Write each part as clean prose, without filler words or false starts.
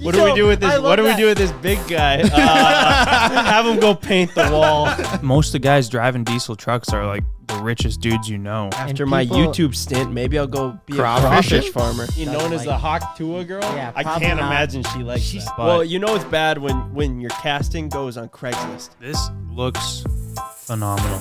What do we do with this? What do we do with this big guy? Have him go paint the wall. Most of the guys driving diesel trucks are like the richest dudes you know. After my YouTube stint, maybe I'll go be a crawfish farmer. You known as the Hawk Tua girl? Yeah, I can't imagine she likes that. Well, you know it's bad when your casting goes on Craigslist. This looks phenomenal.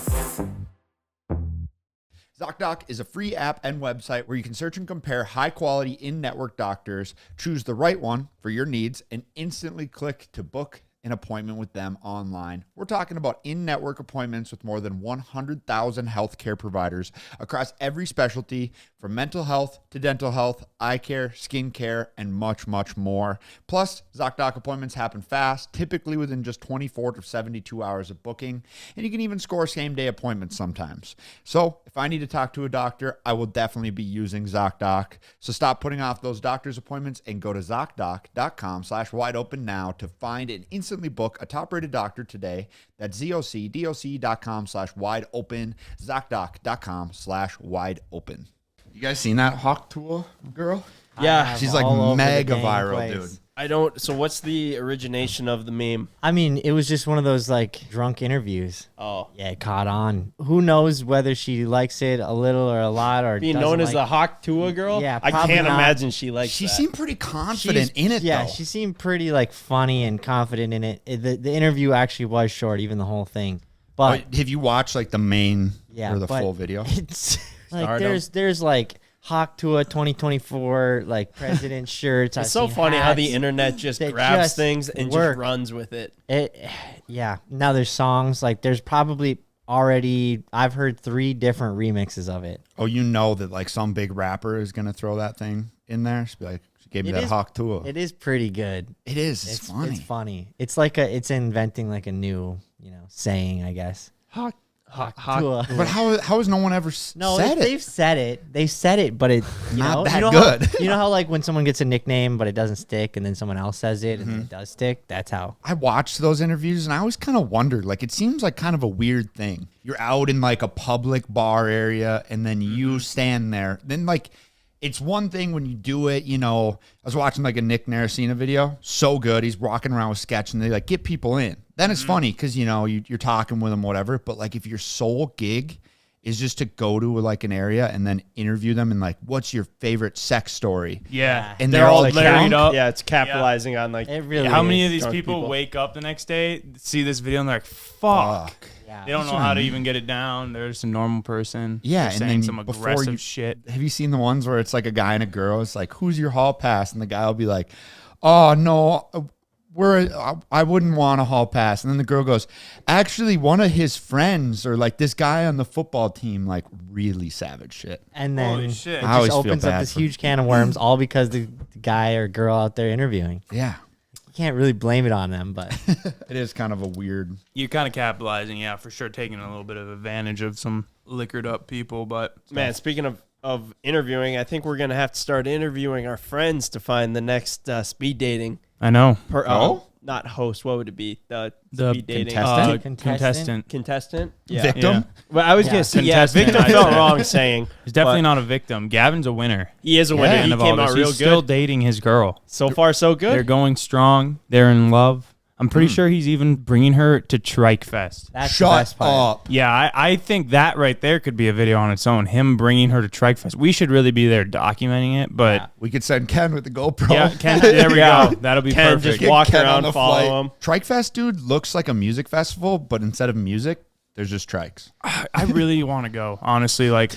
Zocdoc is a free app and website where you can search and compare high-quality in-network doctors, choose the right one for your needs, and instantly click to book an appointment with them online. We're talking about in-network appointments with more than 100,000 healthcare providers across every specialty, from mental health to dental health, eye care, skin care, and much, much more. Plus, Zocdoc appointments happen fast, typically within just 24 to 72 hours of booking, and you can even score same-day appointments sometimes. So, if I need to talk to a doctor, I will definitely be using Zocdoc. So stop putting off those doctor's appointments and go to Zocdoc.com/wideopen now to find and instantly book a top-rated doctor today. That's Zocdoc.com/wideopen, Zocdoc.com/wideopen. You guys seen that Hawk Tool girl? Yeah. She's like mega viral, dude. I don't. So what's the origination of the meme? I mean, it was just one of those like drunk interviews. Oh. Yeah, it caught on. Who knows whether she likes it a little or a lot or being known as the Hawk Tua girl? Yeah, I can't imagine she likes She that. seemed pretty confident in it, Yeah, though. she seemed pretty like funny and confident in it. The interview actually was short, even the whole thing. But have you watched like the main yeah, or the but full video? It's like there's like Hawk Tua 2024 like president shirts. It's so funny how the internet just grabs things and just runs with it. Yeah. Now there's songs like there's probably already I've heard 3 different remixes of it. Oh, you know that like some big rapper is gonna throw that thing in there. She'll be like, she gave me that Hawk Tua. It is pretty good. It is. It's funny. It's funny. It's like it's inventing like a new saying, I guess. Hawk. Tua. But how has no one ever said it? They've said it. They said it, but it not that good. You know how like when someone gets a nickname but it doesn't stick, and then someone else says it and it does stick. That's how. I watched those interviews and I always kind of wondered, like, it seems like kind of a weird thing. You're out in like a public bar area and then you stand there. Then like, it's one thing when you do it, I was watching like a Nick Naracina video. So good. He's walking around with sketch and they like get people in. Then it's funny because, you're talking with them, whatever. But like if your sole gig is just to go to like an area and then interview them and like, what's your favorite sex story? Yeah. And they're all like married up. Yeah, it's capitalizing on like it really how is. many of these people wake up the next day, see this video, and they're like, fuck. Yeah. They don't know how to even get it down. They're just a normal person. Yeah, They're and saying then some before aggressive shit. Have you seen the ones where it's like a guy and a girl? It's like, who's your hall pass? And the guy will be like, oh, no, I wouldn't want a hall pass. And then the girl goes, actually, one of his friends or like this guy on the football team, like really savage shit. And then Holy shit. it I always just feel opens up bad this for- huge can of worms, all because the guy or girl out there interviewing. Yeah. You can't really blame it on them, but It is kind of a weird. You're kind of capitalizing, yeah, for sure, taking a little bit of advantage of some liquored up people. But man, speaking of interviewing, I think we're gonna have to start interviewing our friends to find the next speed dating. I know. Not host. What would it be? The speed dating Contestant. Yeah. Victim? Yeah. Well, I was gonna say Contestant, victim. I Felt said. wrong saying. He's definitely but not a victim. Gavin's a winner. He is a winner. Yeah. He Of came all out this. real He's good. still dating his girl. So far, so good. They're going strong. They're in love. I'm pretty sure he's even bringing her to Trike Fest. that's the Shut best part. up. Yeah, I think that right there could be a video on its own. Him bringing her to Trike Fest. We should really be there documenting it, but We could send Ken with the GoPro. yeah, Ken, there we Yeah. go. That'll be Ken perfect. just walk Ken around, on the follow flight. him. Trike Fest, dude, looks like a music festival, but instead of music, there's just trikes. I really want to go, honestly. Like,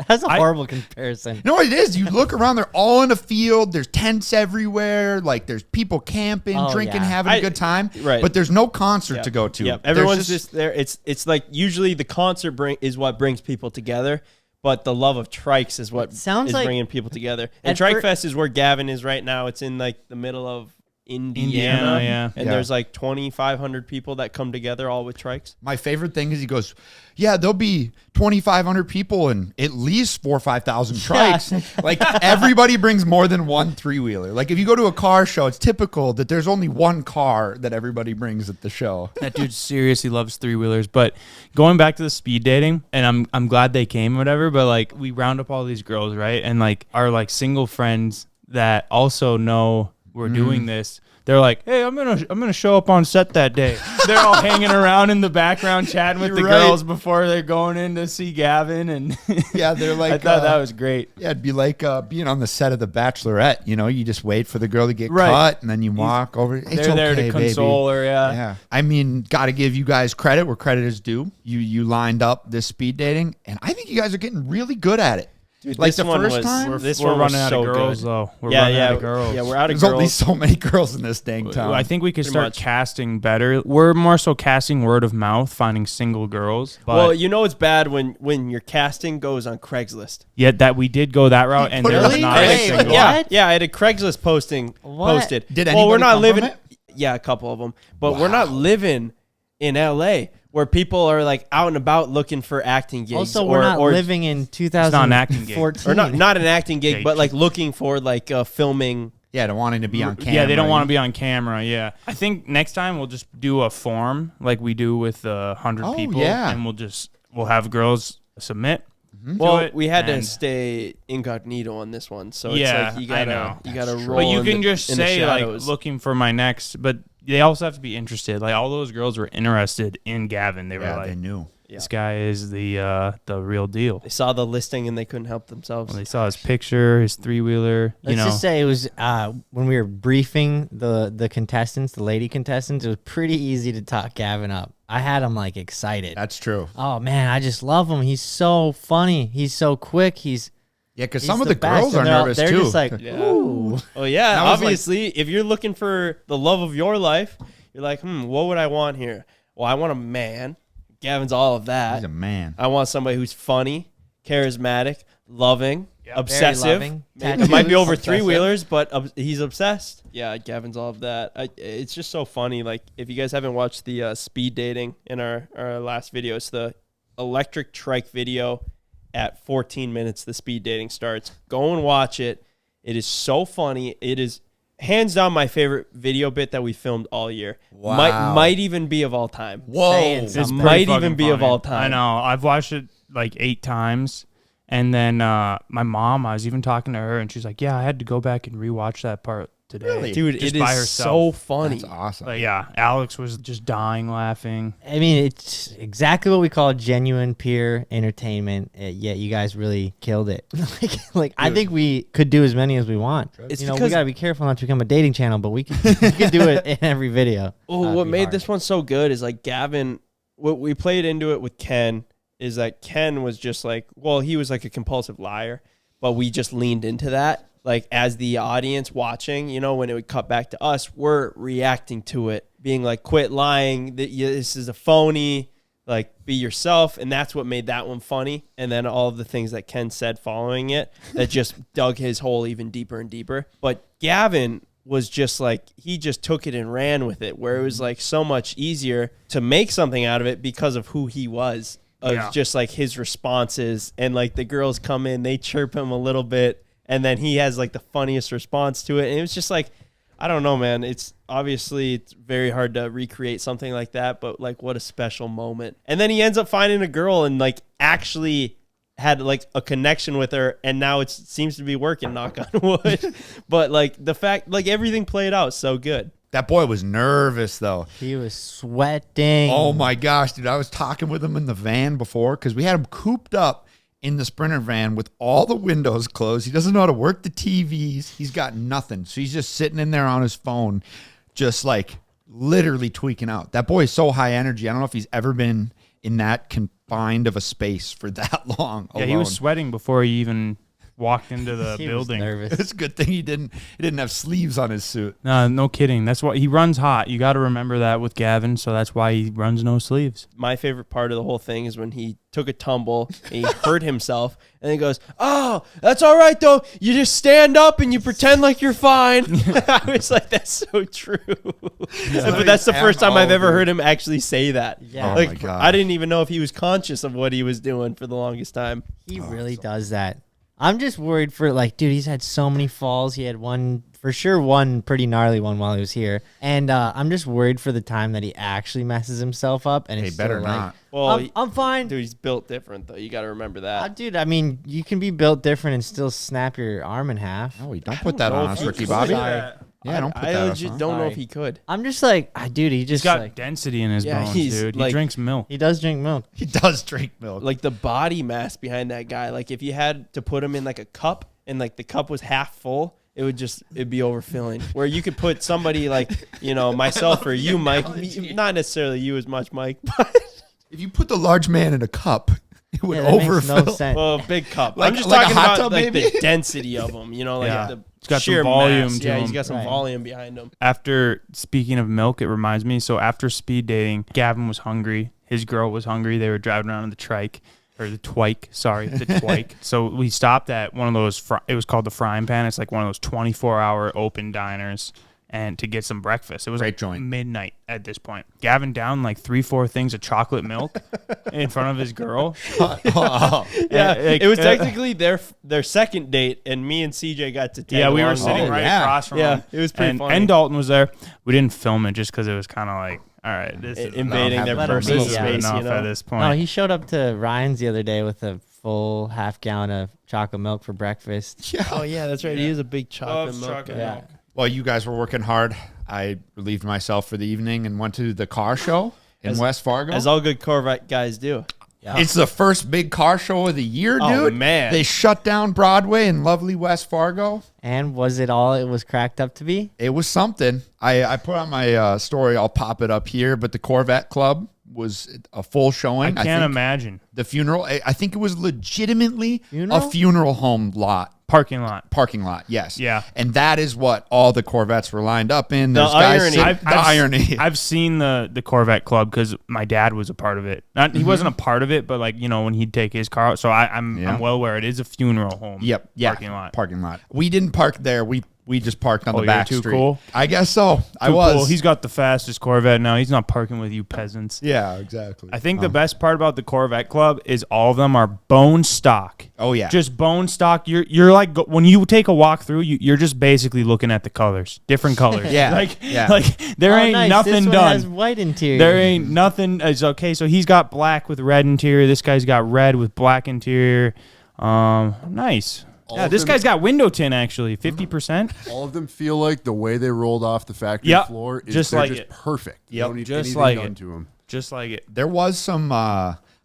That's a horrible comparison. No, it is. You look around, they're all in a field. There's tents everywhere. Like, there's people camping, Oh, drinking, yeah. having a good time. Right. But there's no concert to go to. Yeah, There's everyone's just there. It's like usually the concert is what brings people together, but the love of trikes is what sounds is like- bringing people together. And At Trike fir- Fest is where Gavin is right now. It's in like the middle of Indiana, yeah. and there's like 2,500 people that come together all with trikes. My favorite thing is he goes, yeah, there'll be 2,500 people and at least 4,000 or 5,000 trikes. Like, everybody brings more than one three-wheeler. Like, if you go to a car show, it's typical that there's only one car that everybody brings at the show. that dude seriously loves three-wheelers. But going back to the speed dating, and I'm glad they came or whatever, but like we round up all these girls, right? And like our like single friends that also know we're doing this, they're like, hey, I'm gonna show up on set that day. They're all hanging around in the background chatting with the girls before they're going in to see Gavin, and yeah, they're like, I thought that was great. Yeah, it'd be like being on the set of The Bachelorette. You just wait for the girl to get cut, and then you walk over. It's They're there to console her. Yeah. I mean, got to give you guys credit where credit is due. You lined up this speed dating, and I think you guys are getting really good at it. Dude, like this the one first was, time, We're running out of girls, though. We're running out of girls. Yeah, we're out of There's only girls. so many girls in this dang town. I think we could start casting better. We're more so casting word of mouth, finding single girls. But Well, it's bad when your casting goes on Craigslist. yet that we did go that route, and there was not a Wait, single. what? Yeah, I had a Craigslist posting posted. Did well, we're anybody not come living. from it? Yeah, a couple of them, but we're not living in LA where people are like out and about looking for acting gigs. Also, we're not living in 2014. or not an acting gig, Yeah, but like looking for like filming. Yeah, they're wanting to be on camera. Yeah, they don't want to be on camera. Yeah, I think next time we'll just do a form like we do with 100 people, and we'll have girls submit. Well, we had to stay incognito on this one, so it's like you gotta roll. But you can in just the say like shadows. looking for my next, but they also have to be interested. Like all those girls were interested in Gavin. They were like, they knew. this guy is the real deal. They saw the listing and they couldn't help themselves. When they saw his picture, his 3-wheeler. Let's just say it was when we were briefing the contestants, the lady contestants, it was pretty easy to talk Gavin up. I had him like excited. That's true. Oh man, I just love him. He's so funny. He's so quick. Yeah, because He's some of the the girls best, are and nervous they're too. just like, ooh. Oh yeah, That was obviously, if you're looking for the love of your life, you're like, what would I want here? Well, I want a man. Gavin's all of that. He's a man. I want somebody who's funny, charismatic, loving, obsessive. loving. It might be over Obsessive. 3-wheelers, but he's obsessed. Yeah, Gavin's all of that. It's just so funny. Like, if you guys haven't watched the speed dating in our last video, it's the electric trike video at 14 minutes. The speed dating starts. Go and watch it. It is so funny. It is hands down my favorite video bit that we filmed all year. Wow. Might even be of all time. Whoa. Saying It's something. pretty Might even fucking be of funny. all time. I know. I've watched it like 8 times. And then my mom, I was even talking to her, and she's like, yeah, I had to go back and rewatch that part today. Really? Dude, Just it by is herself. so funny. That's awesome. Like, yeah, Alex was just dying laughing. I mean, it's exactly what we call genuine peer entertainment. Yet you guys really killed it. I think we could do as many as we want. It's we because- gotta be careful not to become a dating channel, but we could do it in every video. Oh, what made this one so good is like Gavin, what we played into it with Ken is that Ken was just like, well, he was like a compulsive liar, but we just leaned into that. Like as the audience watching, when it would cut back to us, we're reacting to it, being like, quit lying, this is a phony, like be yourself. And that's what made that one funny. And then all of the things that Ken said following it that just dug his hole even deeper and deeper. But Gavin was just like, he just took it and ran with it, where it was like so much easier to make something out of it because of who he was. Of just like his responses, and like the girls come in, they chirp him a little bit, and then he has like the funniest response to it. And it was just like, I don't know, man. It's very hard to recreate something like that, but like what a special moment. And then he ends up finding a girl and like actually had like a connection with her, and now it seems to be working, knock on wood. But like the fact, like everything played out so good. That boy was nervous, though. He was sweating. Oh, my gosh, dude. I was talking with him in the van before because we had him cooped up in the Sprinter van with all the windows closed. He doesn't know how to work the TVs. He's got nothing. So he's just sitting in there on his phone, just like literally tweaking out. That boy is so high energy. I don't know if he's ever been in that confined of a space for that long alone. Yeah, he was sweating before he even walked into the He was building. nervous. It's a good thing he didn't have sleeves on his suit. No kidding. That's why he runs hot. You got to remember that with Gavin, so that's why he runs no sleeves. My favorite part of the whole thing is when he took a tumble and he hurt himself, and then he goes, "Oh, that's all right though. You just stand up and you pretend like you're fine." I was like, "That's so true." But that's the first time I've ever heard him actually say that. Yeah. Oh Like, my God. I didn't even know if he was conscious of what he was doing for the longest time. He really does that. I'm just worried for dude, he's had so many falls. He had one pretty gnarly one while he was here. And I'm just worried for the time that he actually messes himself up. And He it's better still like, not. Well, I'm fine. dude, he's built different though. You got to remember that. Dude, I mean, you can be built different and still snap your arm in half. Oh, don't put that know on if us, you Ricky could. Bobby. Sorry. Yeah, don't put I that legit on. don't know Sorry. if he could. I'm just like, dude, he He's just got like, density in his Yeah, bones, he's dude. He like- drinks milk. he does drink milk. He does drink milk. Like the body mass behind that guy. Like if you had to put him in like a cup and like the cup was half full, it'd be overfilling. Where you could put somebody like, myself or you, Mike. Not necessarily you as much, Mike, but If you put the large man in a cup, it would Yeah, that makes overfill. no sense. well, big cup. Like- I'm just like a talking hot about tub, like maybe? the density of him. Like Yeah. the It's got some sheer volume mass. to Yeah, him. he's got some Right. volume behind him. After speaking of milk, it reminds me. So after speed dating, Gavin was hungry. His girl was hungry. They were driving around in the trike. Or the twike, sorry, the twike. So we stopped at one of those, it was called the Frying Pan. It's like one of those 24-hour open diners, and to get some breakfast. It was Great like joint. midnight at this point. Gavin downed like 3-4 things of chocolate milk in front of his girl. Yeah, like, it was technically their second date, and me and CJ got to tag Yeah, we were along sitting with it. right yeah. across from Yeah, him. it was pretty and, funny. and Dalton was there. We didn't film it just because it was kind of like, all right, this is Invading their enough. personal This is space, enough at this point. No, he showed up to Ryan's the other day with a full half gallon of chocolate milk for breakfast. Oh yeah, that's right. He is a big chocolate Loves milk chocolate guy. Yeah. milk. Well, you guys were working hard. I relieved myself for the evening and went to the car show in West Fargo. As all good Corvette guys do. It's the first big car show of the year, dude. Oh, man. They shut down Broadway in lovely West Fargo. And was it all it was cracked up to be? It was something. I put on my story. I'll pop it up here. But the Corvette Club was a full I showing. can't imagine. The funeral. I think it was legitimately Funeral? a funeral home Parking lot. parking lot. Yes. Yeah. And that is what all the Corvettes were lined up in. The There's guys irony. sitting- the irony. I've seen the Corvette Club because my dad was a part of it. He wasn't a part of it, but like when he'd take his car out. So I'm well aware it is a funeral home. Yep. Yeah. Parking lot. We didn't park there. We just parked on the you're back too street. cool? I guess so. I Too was. cool. He's got the fastest Corvette now. He's not parking with you peasants. Yeah, exactly. I think the best part about the Corvette Club is all of them are bone stock. Oh yeah. Just bone stock. You're like when you take a walk through, you're just basically looking at the colors, different colors. Yeah. like Yeah. like there Oh, ain't nice. nothing this one done. has white interior. There ain't nothing. It's okay. So he's got black with red interior. This guy's got red with black interior. Nice. All Yeah, of this them- guy's got window tint actually, 50%. All of them feel like the way they rolled off the factory Yep, floor is just they're like just it. perfect. You Yep, don't need just anything like done it. to them. Just like it. There was some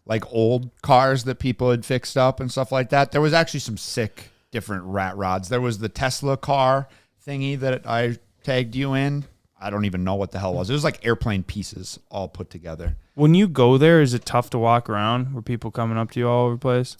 like old cars that people had fixed up and stuff like that. There was actually some sick different rat rods. There was the Tesla car thingy that I tagged you in. I don't even know what the hell it was. It was like airplane pieces all put together. When you go there, is it tough to walk around? Were people coming up to you all over the place?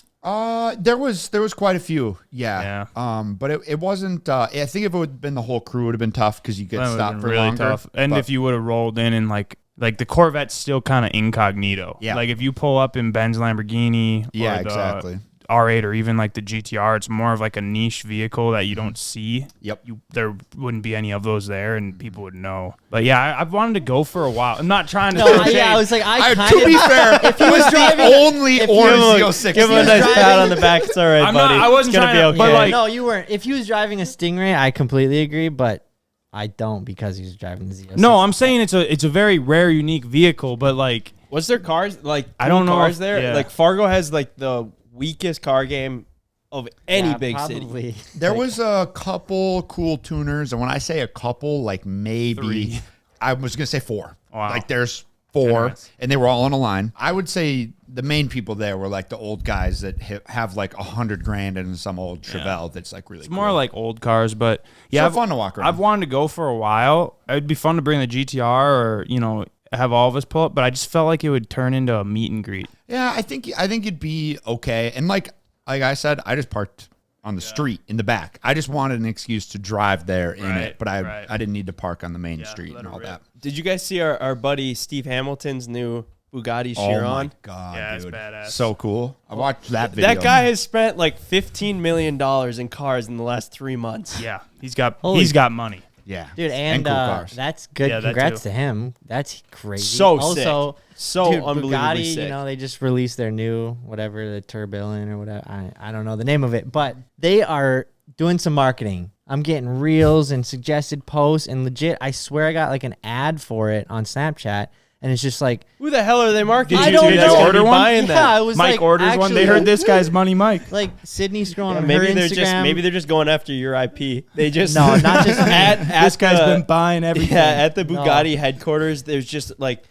There was quite a few. Yeah. Yeah. But it wasn't. I think if it would have been the whole crew, it would have been tough because you get That would've stopped been for really longer. tough. And But- if you would have rolled in and like the Corvette's still kind of incognito. Yeah. Like if you pull up in Ben's Lamborghini, Yeah, or the exactly. R8 or even like the GTR, it's more of like a niche vehicle that you don't see. Yep. There wouldn't be any of those there, and people would know. But yeah, I've wanted to go for a while. I'm not trying to. No, throw shade. I was like, I kind To of. be fair, it was the only orange Z06. Give him a nice pat on the back. It's all right, I'm not- buddy. I wasn't it's gonna trying be to- okay. but, like- no, you weren't. If he was driving a Stingray, I completely agree, but I don't because he was driving the Z06. No, I'm saying it's a very rare, unique vehicle, but like Was there cars like I don't know cars if- there? yeah. Like Fargo has like the weakest car game of any Yeah, big city. probably. There was a couple cool tuners, and when I say a couple, like maybe 3. I was gonna say 4. Wow. Like there's 4, Nice. and they were all in a line. I would say the main people there were like the old guys that have like $100,000 in some old Chevelle that's like really. it's more like old cars. But yeah, So I've- fun to walk around. I've wanted to go for a while. It'd be fun to bring the GTR or have all of us pull up, but I just felt like it would turn into a meet and greet. Yeah, I think it'd be okay. And like I said, I just parked on the street in the back. I just wanted an excuse to drive there in Right, it, but I right. didn't need to park on the main street let and it all rip. that. Did you guys see our buddy Steve Hamilton's new Bugatti Oh my Chiron? god, Yeah, it's dude. badass. So cool. I watched that video. That guy has spent like $15 million in cars in the last 3 months. Yeah, he's got Holy- got money. Yeah. Dude, and cool cars. that's good. Yeah, that Congrats too. to him. That's crazy. So also, sick. So dude, unbelievably Bugatti, sick. they just released their new whatever, the Tourbillon or whatever. I don't know the name of it, but they are doing some marketing. I'm getting reels and suggested posts and legit. I swear I got like an ad for it on Snapchat, and it's just like, Who the hell are they marketing? I you don't guys know. order one? Buying Yeah, that? I was Mike like, orders one. They actually, heard this guy's money, Mike. like Sydney's scrolling on Maybe her they're Instagram. just going after your IP. They just No, not just me. at This guy's the- been buying everything. Yeah, at the No. Bugatti headquarters, there's just like,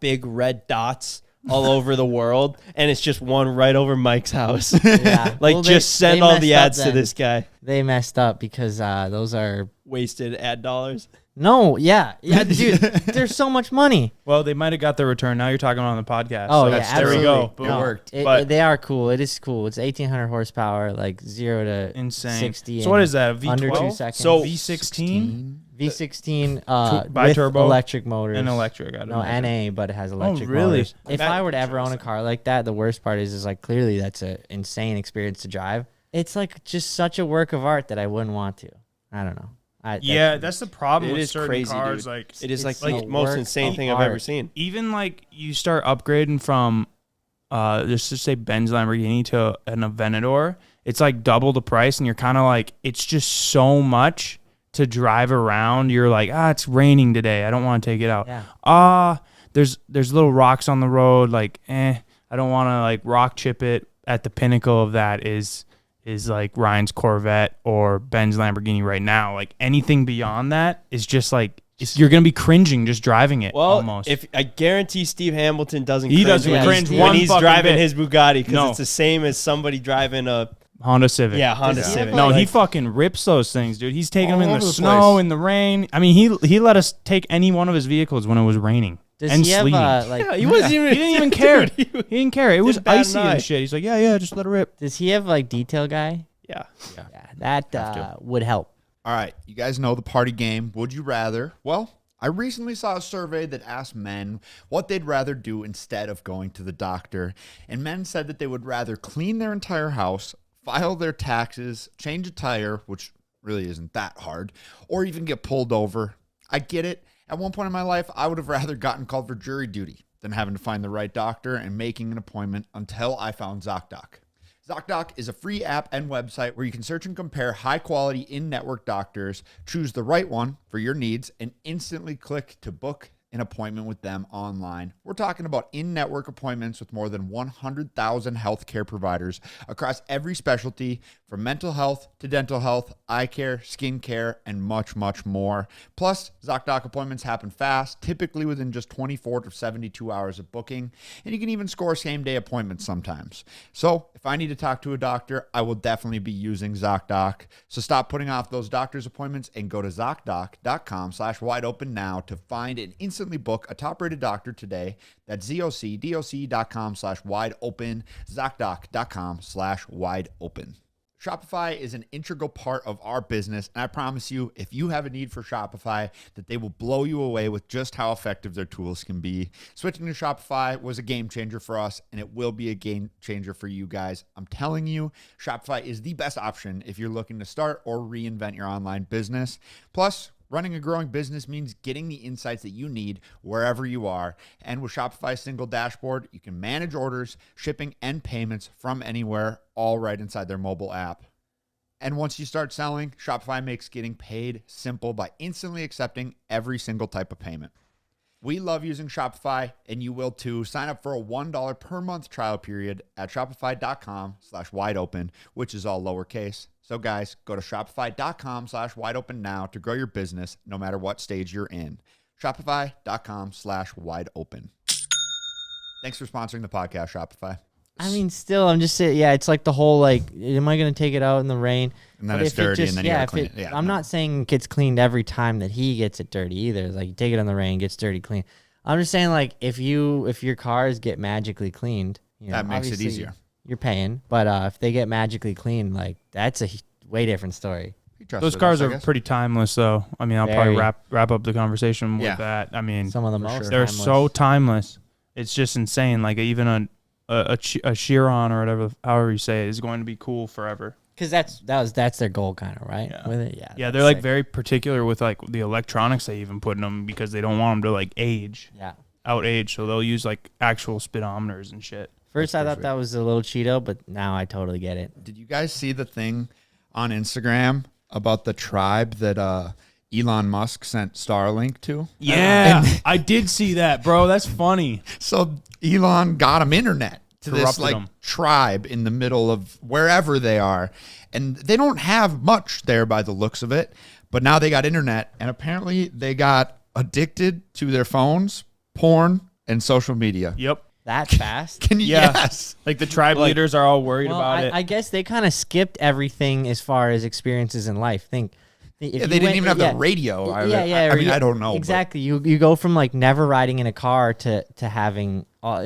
big red dots all over the world, and it's just one right over Mike's house. Yeah. Like, Well, just they send all messed the up ads to then. this guy. They messed up because those are Wasted ad dollars. no, yeah, dude. There's so much money. Well, they might have got their return. Now you're talking on the podcast. Oh, so yeah, there we go. absolutely. Boom. No, worked. But- they are cool. It is cool. It's 1,800 horsepower, like 0 to Insane. 60. So what is that? A V12? Under 2 seconds. So- V16 V16 with bi-turbo electric motors. and electric. I'd No, imagine. NA, but it has electric really? motors. If I were to ever own a car like that, the worst part is like clearly that's an insane experience to drive. It's like just such a work of art that I wouldn't want to. I don't know. Yeah, that's the problem It with is certain crazy, cars. dude. Like It is like It's the a most work insane of thing I've ever art. seen. even like you start upgrading from just to say Benz Lamborghini to an Aventador, it's like double the price, and you're kind of like, it's just so much to drive around. You're like, it's raining today, I don't want to take it out. Yeah. There's little rocks on the road, like I don't want to like rock chip it. At the pinnacle of that is like Ryan's Corvette or Ben's Lamborghini right now. Like anything beyond that is just like you're gonna be cringing just driving it. Well, almost. if I guarantee Steve Hamilton doesn't He cringe doesn't when cringe he's, one when he's fucking driving bit. his Bugatti, because No. it's the same as somebody driving a Honda Civic. Honda Does he Civic. have, No, like- he fucking rips those things, dude. He's taking All them in the over the snow, place. in the rain. I mean, he let us take any one of his vehicles when it was raining Does and he have sleeting. like? Yeah, he wasn't even. He didn't even care. Dude, He didn't care. It was Didn't bat icy an eye. and shit. He's like, yeah, just let it rip. Does he have like detail guy? yeah. Yeah, that would help. All right, you guys know the party game, Would You Rather? Well, I recently saw a survey that asked men what they'd rather do instead of going to the doctor, and men said that they would rather clean their entire house, file their taxes, change a tire, which really isn't that hard, or even get pulled over. I get it. At one point in my life, I would have rather gotten called for jury duty than having to find the right doctor and making an appointment until I found Zocdoc. Zocdoc is a free app and website where you can search and compare high-quality in-network doctors, choose the right one for your needs, and instantly click to book an appointment with them online. We're talking about in-network appointments with more than 100,000 healthcare providers across every specialty, from mental health to dental health, eye care, skin care, and much, much more. Plus, Zocdoc appointments happen fast, typically within just 24 to 72 hours of booking, and you can even score same-day appointments sometimes. So, if I need to talk to a doctor, I will definitely be using Zocdoc. So stop putting off those doctor's appointments and go to Zocdoc.com/wideopen now to find and instantly book a top-rated doctor today. That's ZocDoc.com/wideopen, Zocdoc.com/wideopen. Shopify is an integral part of our business, and I promise you, if you have a need for Shopify, that they will blow you away with just how effective their tools can be. Switching to Shopify was a game changer for us, and it will be a game changer for you guys. I'm telling you, Shopify is the best option if you're looking to start or reinvent your online business. Plus, running a growing business means getting the insights that you need wherever you are. And with Shopify's single dashboard, you can manage orders, shipping, and payments from anywhere, all right inside their mobile app. And once you start selling, Shopify makes getting paid simple by instantly accepting every single type of payment. We love using Shopify, and you will too. Sign up for a $1 per month trial period at shopify.com/wideopen, which is all lowercase. So guys, go to shopify.com/wideopen now to grow your business no matter what stage you're in. Shopify.com/wideopen. Thanks for sponsoring the podcast, Shopify. I mean, still, I'm just saying, yeah, it's like the whole, like, am I going to take it out in the rain? And then But it's if it dirty, just- and then you yeah, gotta if clean it- it. Yeah, I'm not saying it gets cleaned every time that he gets it dirty either. Like, you take it in the rain, gets dirty, clean. I'm just saying, like, if your cars get magically cleaned, you know, That makes it obviously easier. You're paying, but if they get magically cleaned, like, that's a way different story. You trust Those us, cars I are guess. pretty timeless, though. I mean, I'll probably Very. wrap up the conversation with Yeah. that. I mean, Some of the for most sure. they're timeless. so timeless. It's just insane. Like even a Chiron or whatever, however you say it, is going to be cool forever. Because that's their goal, kind of, right? Yeah. With it, Yeah, that's they're like sick. very particular with like the electronics they even put in them because they don't want them to like out age. So they'll use like actual speedometers and shit. First, I thought that was a little Cheeto, but now I totally get it. Did you guys see the thing on Instagram about the tribe that Elon Musk sent Starlink to. Yeah, I did see that, bro. That's funny. So Elon got him internet to this Corrupted like 'em. tribe in the middle of wherever they are. And they don't have much there by the looks of it. But now they got internet. And apparently they got addicted to their phones, porn, and social media. Yep. That fast? Can you Yeah. guess? Like the tribe leaders are all worried Well, about it. I guess they kind of skipped everything as far as experiences in life. If Yeah, you they didn't even have yeah, the radio. I mean, I don't know. but Exactly. You go from like never riding in a car to having all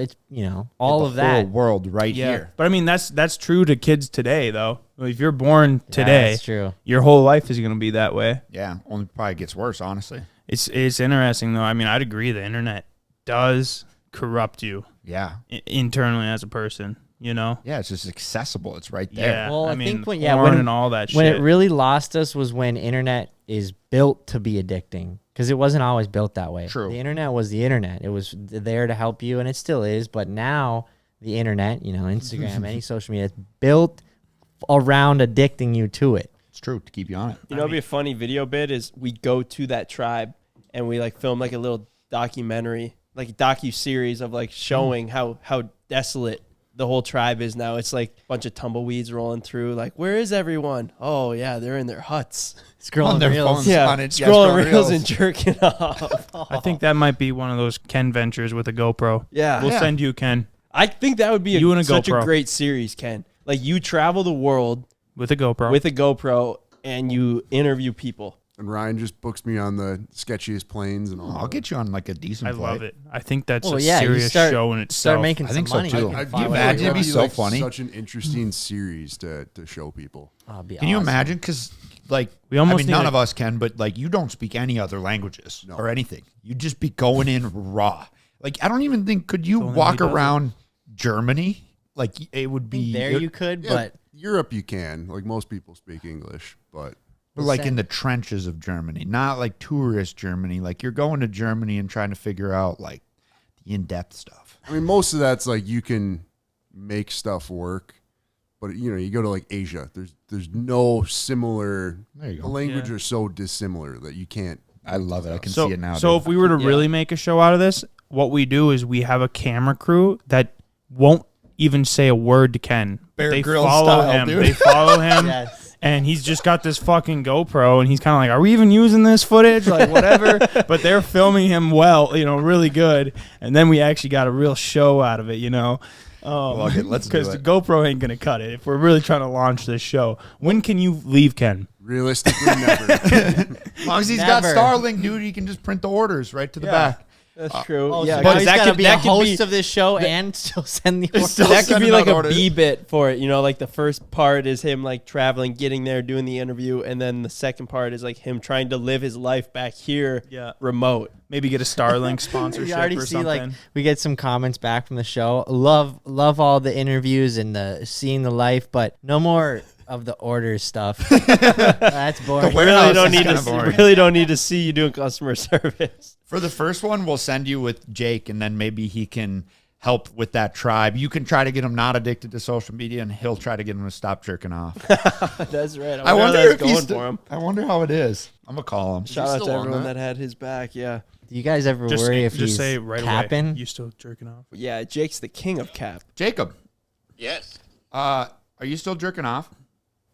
all the of that. whole world right yeah. here. But I mean, that's true to kids today, though. If you're born today, That's true. your whole life is going to be that way. Yeah, only probably gets worse, honestly. It's interesting, though. I mean, I'd agree the internet does corrupt you Yeah. internally as a person, you know? Yeah, it's just accessible. It's right there. Yeah. Well, I mean, think when porn and all that when shit. it really lost us was when internet is built to be addicting, because it wasn't always built that way. True. The internet was the internet. It was there to help you, and it still is. But now the internet, Instagram, any social media, it's built around addicting you to it. It's true to keep you on it. You know, it'd be a funny video bit is we go to that tribe and we like film like a little documentary, like a docu-series of like showing how desolate the whole tribe is now. It's like a bunch of tumbleweeds rolling through. Like, where is everyone? Oh yeah, they're in their huts. Scrolling their reels. phones. Yeah, on it. Yeah, scrolling scrolling reels reels. and jerking off. I think that might be one of those Ken ventures with a GoPro. Yeah. We'll Yeah. send you, Ken, I think that would be You and a such a GoPro. great series, Ken. Like you travel the world with a GoPro. with a GoPro and you interview people. And Ryan just books me on the sketchiest planes and all. I'll get you on like a decent I flight. love it. I think that's Well, a yeah, you serious start- show in itself. Start making I some think so, money. too. You I'd fly you with imagine it. it'd be so like funny. Such an interesting series to show people. Oh, it'd be Can you awesome. imagine? Because like, We almost I mean, need none a- of us can, but like, you don't speak any other languages or anything. You just be going in raw. Like, I don't even think could you only way walk he does it. around Germany? Like, it would be There you could, Yeah, but Europe you can. Like most people speak English, but But like in the trenches of Germany, not like tourist Germany. Like you're going to Germany and trying to figure out like the in-depth stuff. I mean most of that's like you can make stuff work. But you go to like Asia. There's no similar. There you The go. language Yeah. are so dissimilar that you can't. I love it. I can so, see it now. So dude. if we were to Yeah. really make a show out of this, what we do is we have a camera crew that won't even say a word to Ken. Bear They Grylls follow style, him. dude. They follow him. yes. And he's just got this fucking GoPro, and he's kind of like, "Are we even using this footage? Like, whatever." But they're filming him well, really good. And then we actually got a real show out of it, Fuck it, let's do because the it. GoPro ain't gonna cut it if we're really trying to launch this show. When can you leave, Ken? Realistically, never. As long as he's got Never. Starlink, dude, he can just print the orders right to the back. That's true. Oh, yeah, so because now he's got to be a that could host of this show and still send the orders. Still that could be sending like out a orders. B bit for it. Like the first part is him like traveling, getting there, doing the interview, and then the second part is like him trying to live his life back here, remote. Maybe get a Starlink You sponsorship already or see something. like we get some comments back from the show. Love all the interviews and the seeing the life, but no more of the orders stuff. That's boring. The warehouse Really don't is need kinda to. boring. Really don't need to see you doing customer service. For the first one, we'll send you with Jake, and then maybe he can help with that tribe. You can try to get him not addicted to social media, and he'll try to get him to stop jerking off. That's right. I wonder how if that's he's going for him. I wonder how it is. I'm gonna call him. Shout out to still on everyone that? that had his back. Yeah, Do you guys ever just worry if just he's say right capping? away. You still jerking off? yeah. Jake's the king of cap. Jacob, Yes. are you still jerking off?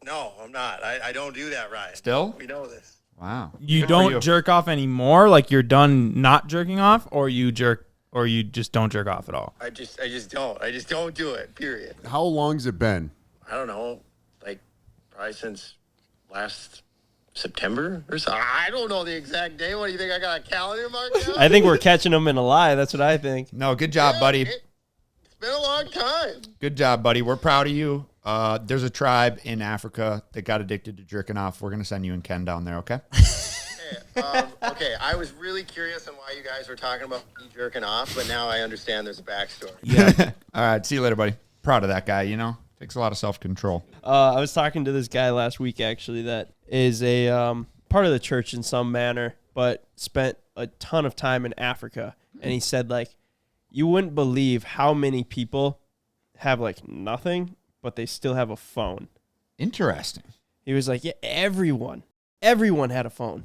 No, I'm not. I don't do that right. Still? We know this. Wow. You Good for don't you. jerk off anymore? Like you're done not jerking off, or you just don't jerk off at all? I just don't. I just don't do it. Period. How long's it been? I don't know. Like probably since last September or so. I don't know the exact day. What do you think? I got a calendar marked out? I think we're catching him in a lie. That's what I think. No, good job, buddy. It's been a long time. Good job, buddy. We're proud of you. There's a tribe in Africa that got addicted to jerking off. We're gonna send you and Ken down there, okay? Okay, I was really curious on why you guys were talking about me jerking off, but now I understand there's a backstory. Yeah. All right. See you later, buddy. Proud of that guy. Takes a lot of self-control. I was talking to this guy last week actually that is a part of the church in some manner, but spent a ton of time in Africa, and he said like, you wouldn't believe how many people have like nothing, but they still have a phone. Interesting. He was like, yeah, everyone had a phone.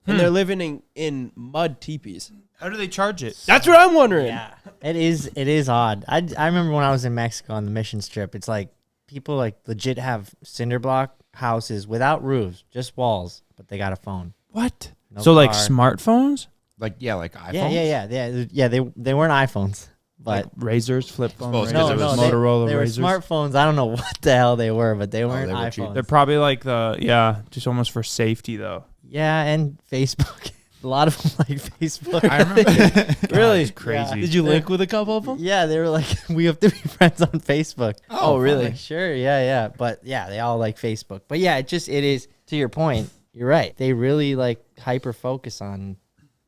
and they're living in mud teepees. How do they charge it? That's what I'm wondering. Yeah, it is odd. I remember when I was in Mexico on the mission trip. It's like people like legit have cinder block houses without roofs, just walls, but they got a phone. What? No So like car. smartphones? Like iPhones. Yeah. They weren't iPhones, but Like razors, flip phones, Suppose no, because it was Motorola they were razors. smartphones. I don't know what the hell they were, but they weren't they were cheap. iPhones. They're probably like just almost for safety though. Yeah, and Facebook. A lot of them like Facebook. I remember. Really? It's crazy. Did you link with a couple of them? Yeah, they were like, we have to be friends on Facebook. Oh, really? Like, sure, yeah. But yeah, they all like Facebook. But yeah, it is, to your point, you're right. They really like hyper focus on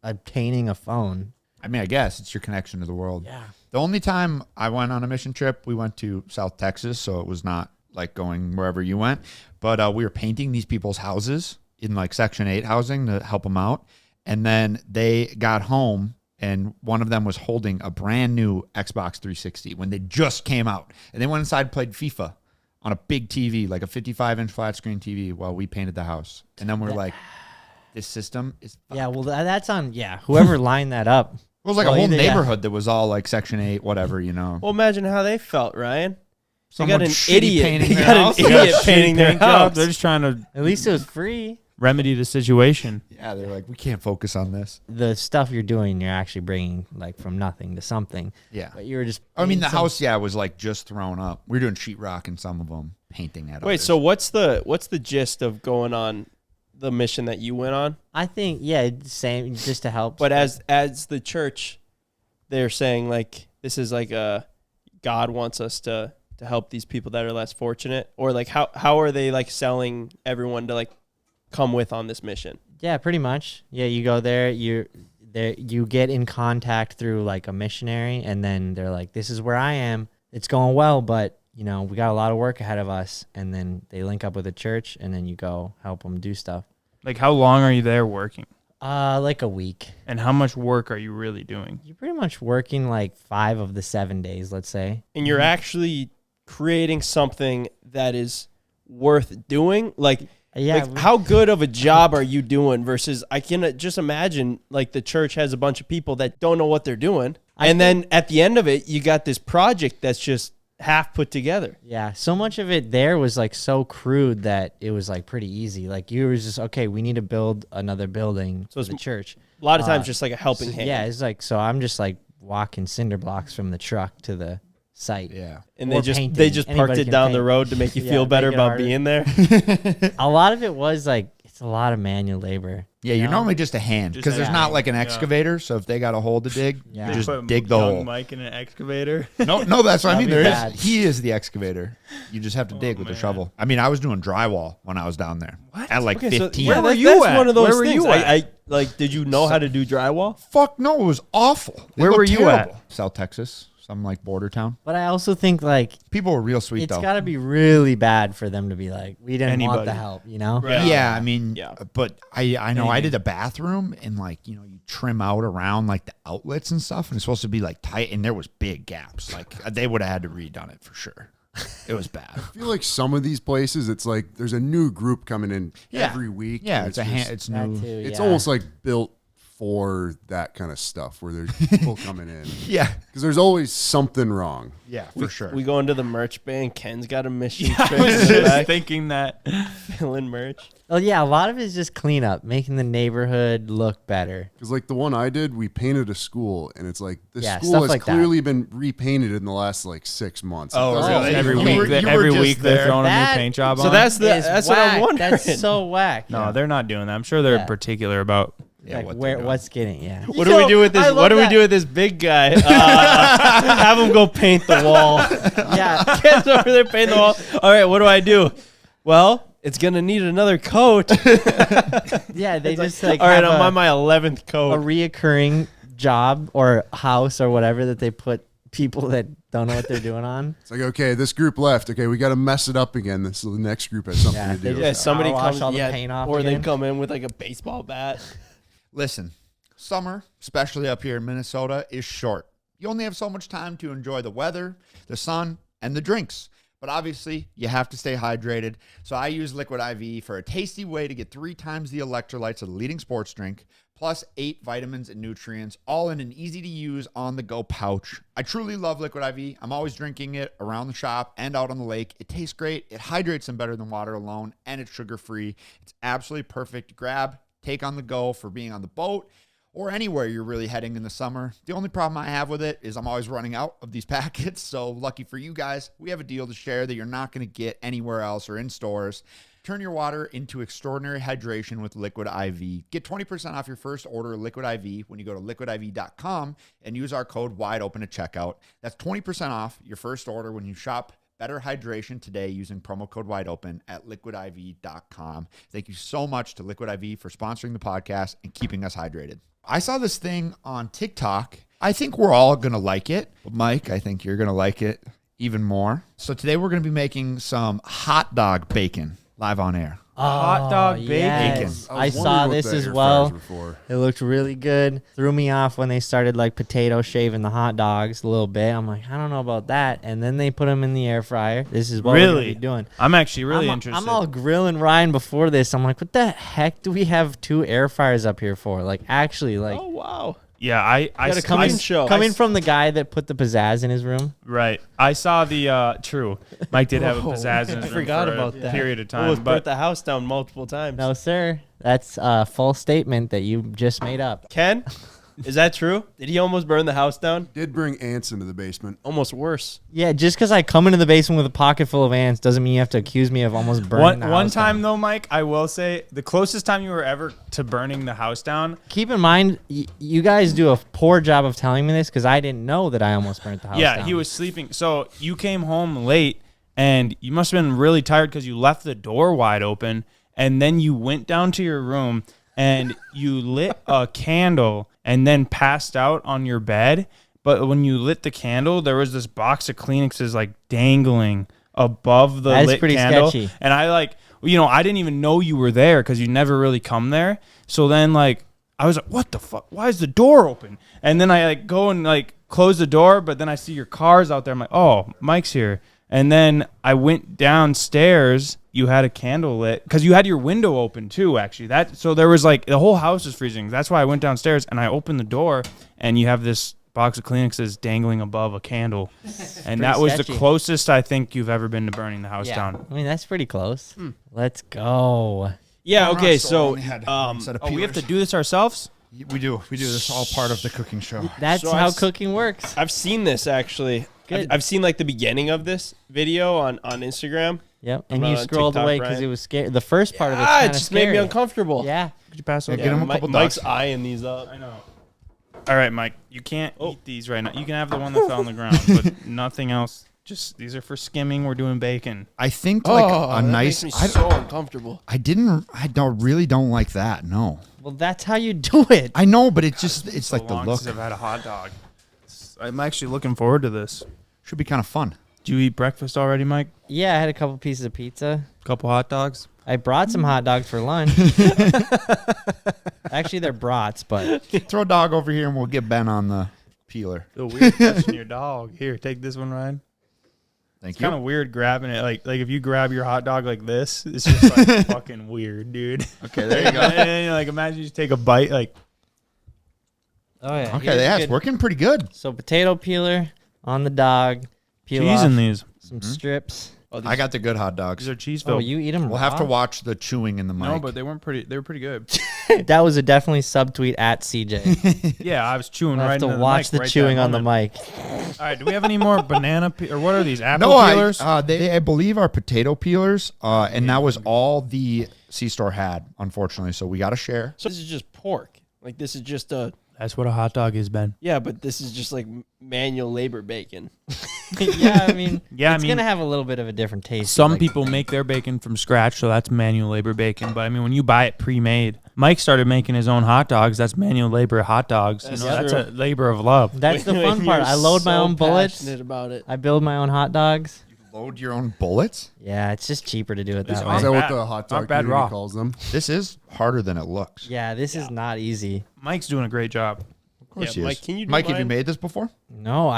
obtaining a phone. I mean, I guess it's your connection to the world. Yeah. The only time I went on a mission trip, we went to South Texas, so it was not like going wherever you went. But we were painting these people's houses in like Section 8 housing to help them out. And then they got home, and one of them was holding a brand new Xbox 360 when they just came out. And they went inside and played FIFA on a big TV, like a 55-inch flat screen TV, while we painted the house. And then we're like, this system is fucked. Yeah, well, that's on, whoever lined that up. It was like Well, a whole either- neighborhood that was all like Section 8, whatever, you know. Well, imagine how they felt, Ryan. They Someone got an shitty idiot. painting They their got an house. idiot painting their Paint job. house. They're just trying to At least it was free. remedy the situation. Yeah, they're like, we can't focus on this. The stuff you're doing, you're actually bringing like from nothing to something. Yeah. But you were just. I mean, the some- house, was like just thrown up. We were doing sheetrock in some of them, painting at Wait, others. so what's the gist of going on the mission that you went on? I think, same, just to help. But as the church, they're saying like this is like God wants us to help these people that are less fortunate, or like how are they like selling everyone to like come with on this mission? Yeah, pretty much. Yeah, you go there, you get in contact through like a missionary, and then they're like, this is where I am. It's going well, but we got a lot of work ahead of us. And then they link up with a church, and then you go help them do stuff. Like, how long are you there working? Like a week. And how much work are you really doing? You're pretty much working like 5 of the 7 days, let's say. And you're actually creating something that is worth doing. Like, how good of a job are you doing versus I can just imagine like the church has a bunch of people that don't know what they're doing. And then at the end of it, you got this project that's just half put together. Yeah, so much of it there was like so crude that it was like pretty easy. Like you were just, okay, we need to build another building for the church. A lot of times just like a helping hand. Yeah, it's like, so I'm just like walking cinder blocks from the truck to the site. Yeah. And Or they painting. just parked Anybody it can down the paint. road to make you Yeah, feel make better it about harder. being there. A lot of it was like, it's a lot of manual labor. Yeah, you're normally just a hand Just because a there's hand, not like an yeah. excavator. So if they got a hole to dig, Yeah. you They just dig the hole. Mike in an excavator. No, that's what I mean. That'd be There is. bad. He is the excavator. You just have to dig with a man. shovel. I mean, I was doing drywall when I was down there. What? At like Okay, so 15. yeah, Where were that's you at? one of those Where were things. you at? I like. Did you know how to do drywall? Fuck no, it was awful. They Where looked were you terrible. at? South Texas, some like border town. But I also think like People were real sweet it's though. got to be really bad for them to be like, we didn't want the Anybody. help, you know? Right. Yeah, I mean, Yeah. but I know I did a bathroom and like, you trim out around like the outlets and stuff and it's supposed to be like tight and there was big gaps. Like they would have had to redone it for sure. It was bad. I feel like some of these places, it's like there's a new group coming in Yeah. every week. Yeah, and it's a just- hand, it's That new. too, It's yeah. almost like built for that kind of stuff where there's people coming in Yeah. because there's always something wrong. Yeah, for sure. We go into the merch bay and Ken's got a mission I trip was in the just back, thinking that. filling merch. Oh yeah, a lot of it is just cleanup, making the neighborhood look better. Because like the one I did, we painted a school, and it's like the Yeah, school stuff has like that. clearly been repainted in the last like 6 months. Oh, It doesn't- really? Every You week, were- you were every just week they're there. throwing a That- new paint job on. So that's Is what I'm whack. wondering. That's so whack. No, they're not doing that. I'm sure they're Yeah. particular about. Yeah, Like, what they're doing. what's getting, yeah. What do we do with this? I love What do we that. do with this big guy? Have him go paint the wall. Yeah. Ken's over there painting the wall. All right, what do I do? Well, it's gonna need another coat. Yeah, they just like All right, have I'm a, on my 11th a coat. reoccurring job or house or whatever that they put people that don't know what they're doing on. It's like, okay, this group left. Okay, we got to mess it up again. This the next group has something Yeah, to they do. Yeah, just somebody power wash comes, all the paint off or they again. come in with like a baseball bat. Listen, summer, especially up here in Minnesota, is short. You only have so much time to enjoy the weather, the sun, and the drinks. But obviously, you have to stay hydrated. So I use Liquid IV for a tasty way to get 3 times the electrolytes of the leading sports drink, plus 8 vitamins and nutrients, all in an easy-to-use, on-the-go pouch. I truly love Liquid IV. I'm always drinking it around the shop and out on the lake. It tastes great. It hydrates them better than water alone, and it's sugar-free. It's absolutely perfect to grab, take on the go for being on the boat, or anywhere you're really heading in the summer. The only problem I have with it is I'm always running out of these packets. So lucky for you guys, we have a deal to share that you're not going to get anywhere else or in stores. Turn your water into extraordinary hydration with Liquid IV. Get 20% off your first order of Liquid IV when you go to liquidiv.com and use our code WIDEOPEN at checkout. That's 20% off your first order when you shop better hydration today using promo code WIDEOPEN at liquidiv.com. Thank you so much to Liquid IV for sponsoring the podcast and keeping us hydrated. I saw this thing on TikTok. I think we're all going to like it. Mike, I think you're going to like it even more. So today we're going to be making some hot dog bacon live on air. Hot dog bacon. Yes. I I was saw wondering what this the as air well. fryers were for. It looked really good. Threw me off when they started like potato shaving the hot dogs a little bit. I'm like, I don't know about that. And then they put them in the air fryer. This is what we're Really? gonna be doing. I'm actually really I'm interested. I'm all grilling Ryan before this. I'm like, what the heck do we have 2 air fryers up here for? Like, actually, like, Oh wow. Yeah, I Got a s- coming I- show. coming from the guy that put the pizzazz in his room. right. I saw the true. Mike did have a Whoa, pizzazz in I his room forgot for about a that. period of time. Almost burnt But the house down multiple times. No, sir. That's a false statement that you just made up. Ken, is that true? Did he almost burn the house down? Did bring ants into the basement. Almost worse. Yeah, just because I come into the basement with a pocket full of ants doesn't mean you have to accuse me of almost burning the one house time down. though, Mike, I will say the closest time you were ever to burning the house down. Keep in mind, you guys do a poor job of telling me this because I didn't know that I almost burnt the house down. Yeah, he was sleeping. So you came home late, and you must have been really tired because you left the door wide open, and then you went down to your room and you lit a candle and then passed out on your bed. But when you lit the candle, there was this box of Kleenexes like dangling above the That is lit pretty candle. sketchy. And I I didn't even know you were there because you never really come there. So then I was like, what the fuck? Why is the door open? And then I go and close the door, but then I see your cars out there. I'm like, oh, Mike's here. And then I went downstairs. You had a candle lit because you had your window open too, actually. So there was the whole house is freezing. That's why I went downstairs and I opened the door and you have this box of Kleenexes dangling above a candle. And that was sketchy. the closest I think you've ever been to burning the house down. I mean, that's pretty close. Let's go. Yeah. Okay. So, we had um, Oh, we have to do this ourselves? We do. This is all part of the cooking show. That's So how I've- cooking works. I've seen this actually. Good. I've seen the beginning of this video on Instagram. Yep. I'm And not you on scrolled TikTok, away because Brian. it was scary. The first part of it's Ah, it kind of just scary. made me uncomfortable. Yeah. Could you pass over? get him a couple Mike's ducks. eyeing these up. I know. All right, Mike. You can't eat these right now. You can have the one that fell on the ground, but nothing else. Just these are for skimming. We're doing bacon. I think a that nice. makes me so uncomfortable. I really don't like that. No, Well, that's how you do it. I know, but it's So like the long look. since I've had a hot dog. I'm actually looking forward to this. Should be kind of fun. Did you eat breakfast already, Mike? Yeah, I had a couple pieces of pizza. Couple hot dogs. I brought some hot dogs for lunch. Actually, they're brats, but Throw a dog over here and we'll get Ben on the peeler. The weird touching your dog. Here, take this one, Ryan. Thank It's you. kind of weird grabbing it. Like if you grab your hot dog like this, it's just fucking weird, dude. Okay, there you go. And then, imagine you just take a bite. oh yeah. Okay, here's yeah, good- it's working pretty good. So potato peeler on the dog. Peel cheese off in these. some strips. Oh, I got the good hot dogs. These are cheese Oh, filled. you eat them. We'll have to watch the chewing in the mic. No, but they weren't pretty. They were pretty good. That was a definitely subtweet at CJ. Yeah, I was chewing I right have into to the watch mic the right chewing that on the moment. mic. All right, do we have any more banana or what are these apple no, peelers? they I believe are potato peelers, and that was all the C-store had, unfortunately. So we got to share. So this is just pork. This is just a That's what a hot dog is, Ben. yeah, but this is just manual labor bacon. Yeah, I mean, Yeah, it's gonna have a little bit of a different taste. Some like- people make their bacon from scratch, so that's manual labor bacon. But I mean, when you buy it pre-made, Mike started making his own hot dogs. That's manual labor hot dogs. That's That's true. a labor of love. That's the fun part. I load my own bullets. Passionate about it. I build my own hot dogs. Load your own bullets? Yeah, it's just cheaper to do it These that aren't Is way. that what bad. the hot Not dog bad community raw. calls them? This is harder than it looks. Yeah, this is not easy. Mike's doing a great job. course he is. Mike, can you do Mike, have you mine? made this before? No,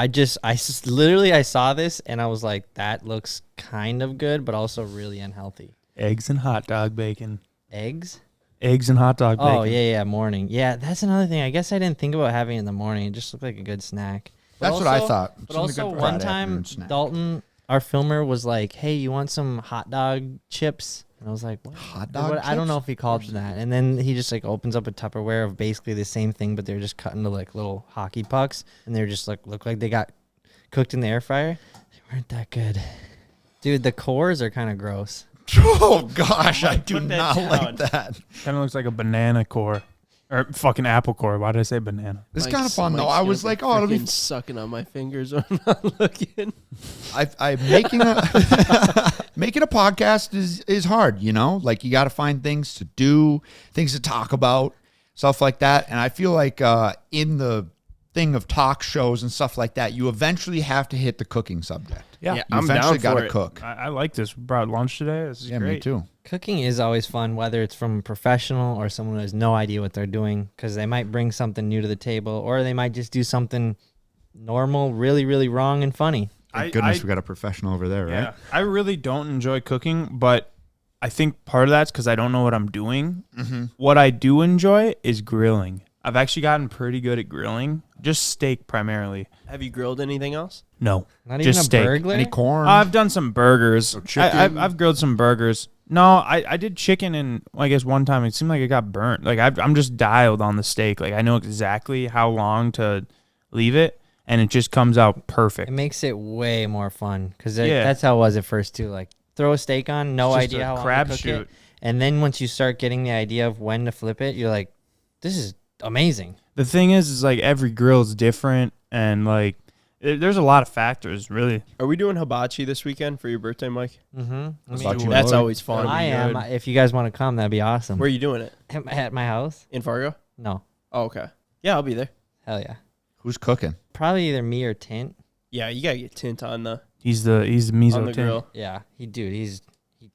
literally I saw this and I was like, that looks kind of good, but also really unhealthy. Eggs and hot dog bacon. Eggs? Eggs and hot dog bacon. Oh, yeah, morning. Yeah, that's another thing. I guess I didn't think about having it in the morning. It just looked like a good snack. That's what I thought. But Something also good for one Friday time, afternoon snack. Dalton, our filmer, was like, hey, you want some hot dog chips? And I was like, what? Hot dog I don't know chips? if he called it that. And then he just like opens up a Tupperware of basically the same thing, but they're just cut into like little hockey pucks. And they're just like, look like they got cooked in the air fryer. They weren't that good. Dude, the cores are kind of gross. Oh, gosh. I do put that not down. like that. Kind of looks like a banana core. Or fucking apple core. Why did I say banana? It's Mike's- kind of fun, though. Mike's I gonna was be like, oh, it'll be freaking sucking on my fingers when I'm not looking. I'm making a making a podcast is hard, you know? Like you got to find things to do, things to talk about, stuff like that. And I feel like in the thing of talk shows and stuff like that, you eventually have to hit the cooking subject. Yeah, You I'm eventually down for gotta it. cook. I like this. We brought lunch today. This is Yeah, great. me too. Cooking is always fun, whether it's from a professional or someone who has no idea what they're doing, because they might bring something new to the table, or they might just do something normal, really, really wrong and funny. Thank goodness we got a professional over there, right? Yeah, I really don't enjoy cooking, but I think part of that's because I don't know what I'm doing. Mm-hmm. What I do enjoy is grilling. I've actually gotten pretty good at grilling, just steak primarily. Have you grilled anything else? No, Not even just a steak. burglar? Any corn? I've done some burgers. chicken? I've grilled some burgers. No, I did chicken, and I guess one time it seemed like it got burnt. Like I'm just dialed on the steak. Like I know exactly how long to leave it, and it just comes out perfect. It makes it way more fun, because Yeah. that's how it was at first, too. Like, throw a steak on, no It's just idea a how long to cook crapshoot. it. And then once you start getting the idea of when to flip it, you're like, this is amazing. The thing is like every grill is different, and like there's a lot of factors, really. Are we doing hibachi this weekend for your birthday, Mike? Mm-hmm. thought you That's would. always fun. I am. good. If you guys want to come, that'd be awesome. Where are you doing it? At my house? In Fargo? No. Oh, okay. Yeah, I'll be there. Hell yeah. Who's cooking? Probably either me or Tint. Yeah, you gotta get tint on the He's the miso on the tin. grill. Yeah, he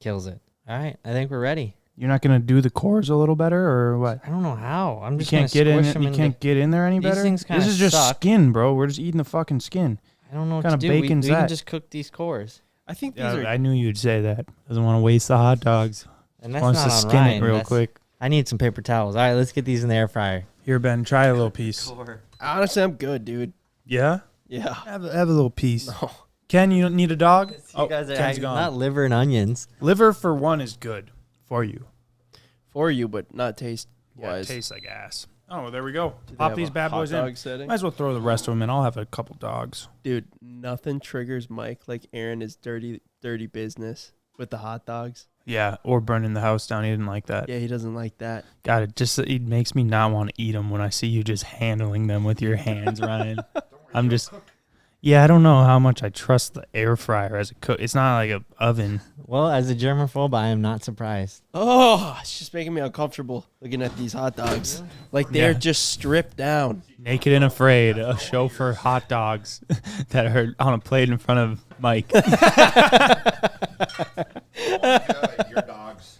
kills it. All right, I think we're ready. You're not gonna do the cores a little better, or what? I don't know how. I'm You just can't gonna get in. squish them You into- can't get in there any These better. things kinda This is just suck. skin, bro. We're just eating the fucking skin. I don't know what Kinda to do. We bacon's can that? just cook these cores, I think these Yeah, are. I knew you'd say that. Doesn't want to waste the hot dogs. and that's Wants not to on skin Ryan. it real That's- quick. I need some paper towels. All right, let's get these in the air fryer. Here, Ben, try a little piece. Honestly, I'm good, dude. Yeah, Yeah. have a little piece. No. Ken, you don't need a dog? You guys are Ken's acting- gone. not liver and onions. Liver for one is good for you. For you, but not taste Yeah, wise. it tastes like ass. Oh, well, there we go. Do they Pop have these a bad hot boys dog in. setting? Might as well throw the rest of them in. I'll have a couple dogs. Dude, nothing triggers Mike like Aaron is dirty business with the hot dogs. Yeah, or burning the house down. He didn't like that. Yeah, he doesn't like that. God, it makes me not want to eat them when I see you just handling them with your hands, Ryan. I'm just, yeah, I don't know how much I trust the air fryer as a cook. It's not like an oven. Well, as a germaphobe, I am not surprised. Oh, it's just making me uncomfortable looking at these hot dogs. Like they're Yeah. just stripped down. Naked and Afraid, a show for hot dogs that are on a plate in front of Mike. Your dogs.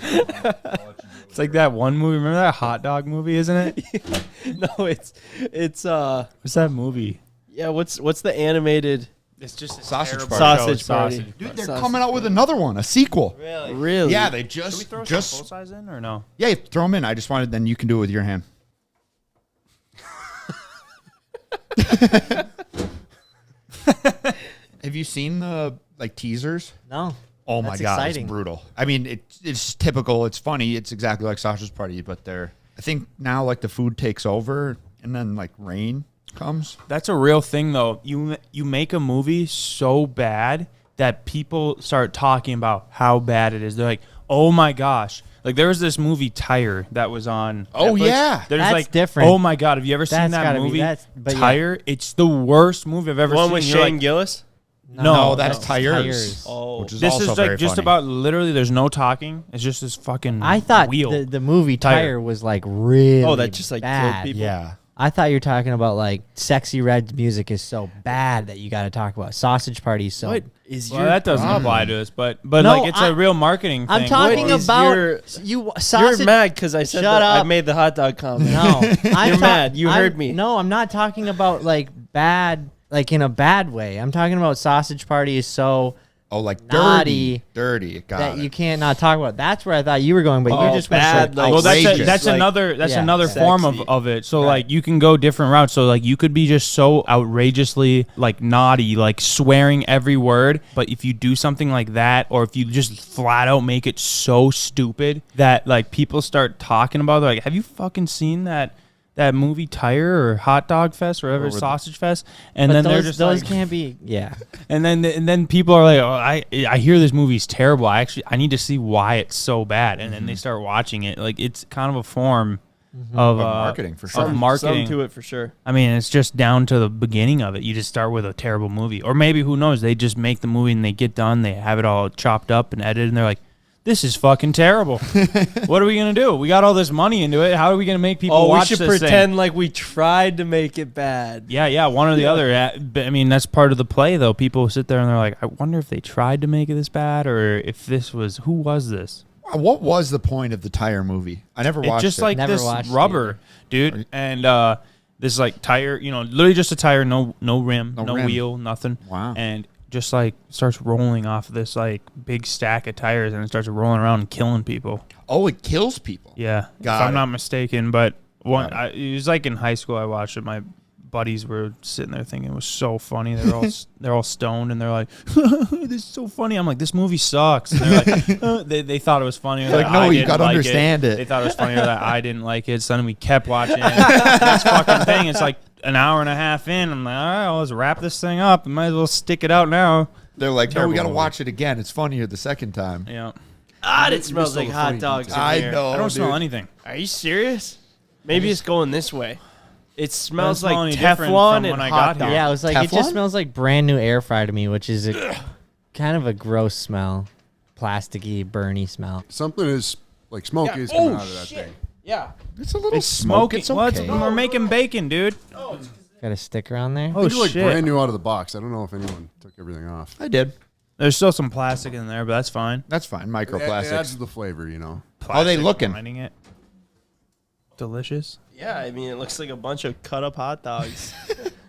It's like that one movie. Remember that hot dog movie, isn't it? No, it's What's that movie? yeah, what's the animated It's just a Sausage terrible Party. Sausage Party. Sausage. Dude, they're Sausage coming out with another one, a sequel. Really? Yeah, they Should we just throw some full size in or no? yeah, throw them in. I just wanted, then you can do it with your hand. Have you seen the like teasers? No. Oh my That's god, exciting. it's brutal. I mean, it's typical. It's funny. It's exactly like Sausage Party, but they're. I think now like the food takes over, and then like rain comes. That's a real thing, though. You make a movie so bad that people start talking about how bad it is. They're like, "Oh my gosh!" Like there was this movie Tire that was on. Oh, Netflix. yeah. There's That's like different. Oh my god, have you ever seen That's that gotta be- movie? but yeah. Tire. It's the worst movie I've ever One seen. with You're Shane like, Gillis? No, that's no, tires. Tires. Oh, Which is this also is like very just funny. about literally. There's no talking. It's just this fucking. I thought wheel. the movie Tire. Tire was like really Oh, that just, like, killed bad. people? Yeah. I thought you were talking about like Sexy Red's music is so bad that you got to talk about Sausage Party. So What is Well, your that doesn't problem? apply to us, but No, like it's I- a real marketing thing. I'm talking What is about your- you. Sausage. You're mad because I said Shut that I up. made the hot dog comment. No, You're mad. You heard me. No, I'm not talking about like bad, like in a bad way. I'm talking about Sausage Party is so Oh, like naughty dirty. Got that it. you can't not talk about. That's where I thought you were going, but Oh, you just bad, went like, Well, outrageous. that's like- another Yeah, another sexy. form of it. So Right. like you can go different routes. So like you could be just so outrageously like naughty, like swearing every word. But if you do something like that, or if you just flat out make it so stupid that like people start talking about, like, have you fucking seen that movie Tire or Hot Dog Fest or whatever, Sausage Fest? And but then those, they're just those like, can't be. Yeah, and then people are like, oh, I hear this movie's terrible. I need to see why it's so bad. And then they start watching it. Like it's kind of a form of marketing, for sure. Of marketing. Some to it for sure. I mean, it's just down to the beginning of it. You just start with a terrible movie, or maybe who knows? They just make the movie and they get done. They have it all chopped up and edited, and they're like, "This is fucking terrible. What are we gonna do? We got all this money into it. How are we gonna make people Oh, we watch should this pretend thing?" like we tried to make it bad. Yeah, one or the other. Yeah, but, I mean, that's part of the play, though. People sit there and they're like, "I wonder if they tried to make it this bad, or if this was who was this?" What was the point of the Tire movie? I never watched It's just it. like Never this watched it rubber, dude, and this like tire, literally just a tire, no rim, No no rim. wheel, nothing. Wow. And just like starts rolling off this like big stack of tires, and it starts rolling around and killing people. Oh, it kills people. Yeah, Got if I'm it. not mistaken. But Got it was like in high school. I watched it. My buddies were sitting there thinking it was so funny. They're all stoned, and they're like, "This is so funny." I'm like, "This movie sucks." And they're like, they thought it was funnier. Like, that no, I you didn't gotta like understand it. They thought it was funnier that I didn't like it. So then we kept watching it. This fucking thing. It's like an hour and a half in. I'm like, all right, well, let's wrap this thing up. Might as well stick it out now. They're like, no, Terrible we got to movie. watch it again. It's funnier the second time. Yeah, It smells like hot dogs in I here. know. I don't smell dude. anything. Are you serious? Maybe it's going this way. It smells smell like any different Teflon from and when I hot got here. dog. yeah. It was like it just Teflon? smells like brand new air fry to me, which is a kind of a gross smell, plasticky, burny smell. Something is like smoke Yeah. is coming Oh, out of that shit. thing. Yeah. It's a little It's smoke. smoking. It's Well, okay. we're making bacon, dude. Got a sticker on there. Oh These are like shit! brand new out of the box. I don't know if anyone took everything off. I did. There's still some plastic in there, but that's fine. That's fine. It adds Microplastics. the flavor, you know. How they Plastic looking? lining it. Delicious. Yeah, I mean, it looks like a bunch of cut up hot dogs.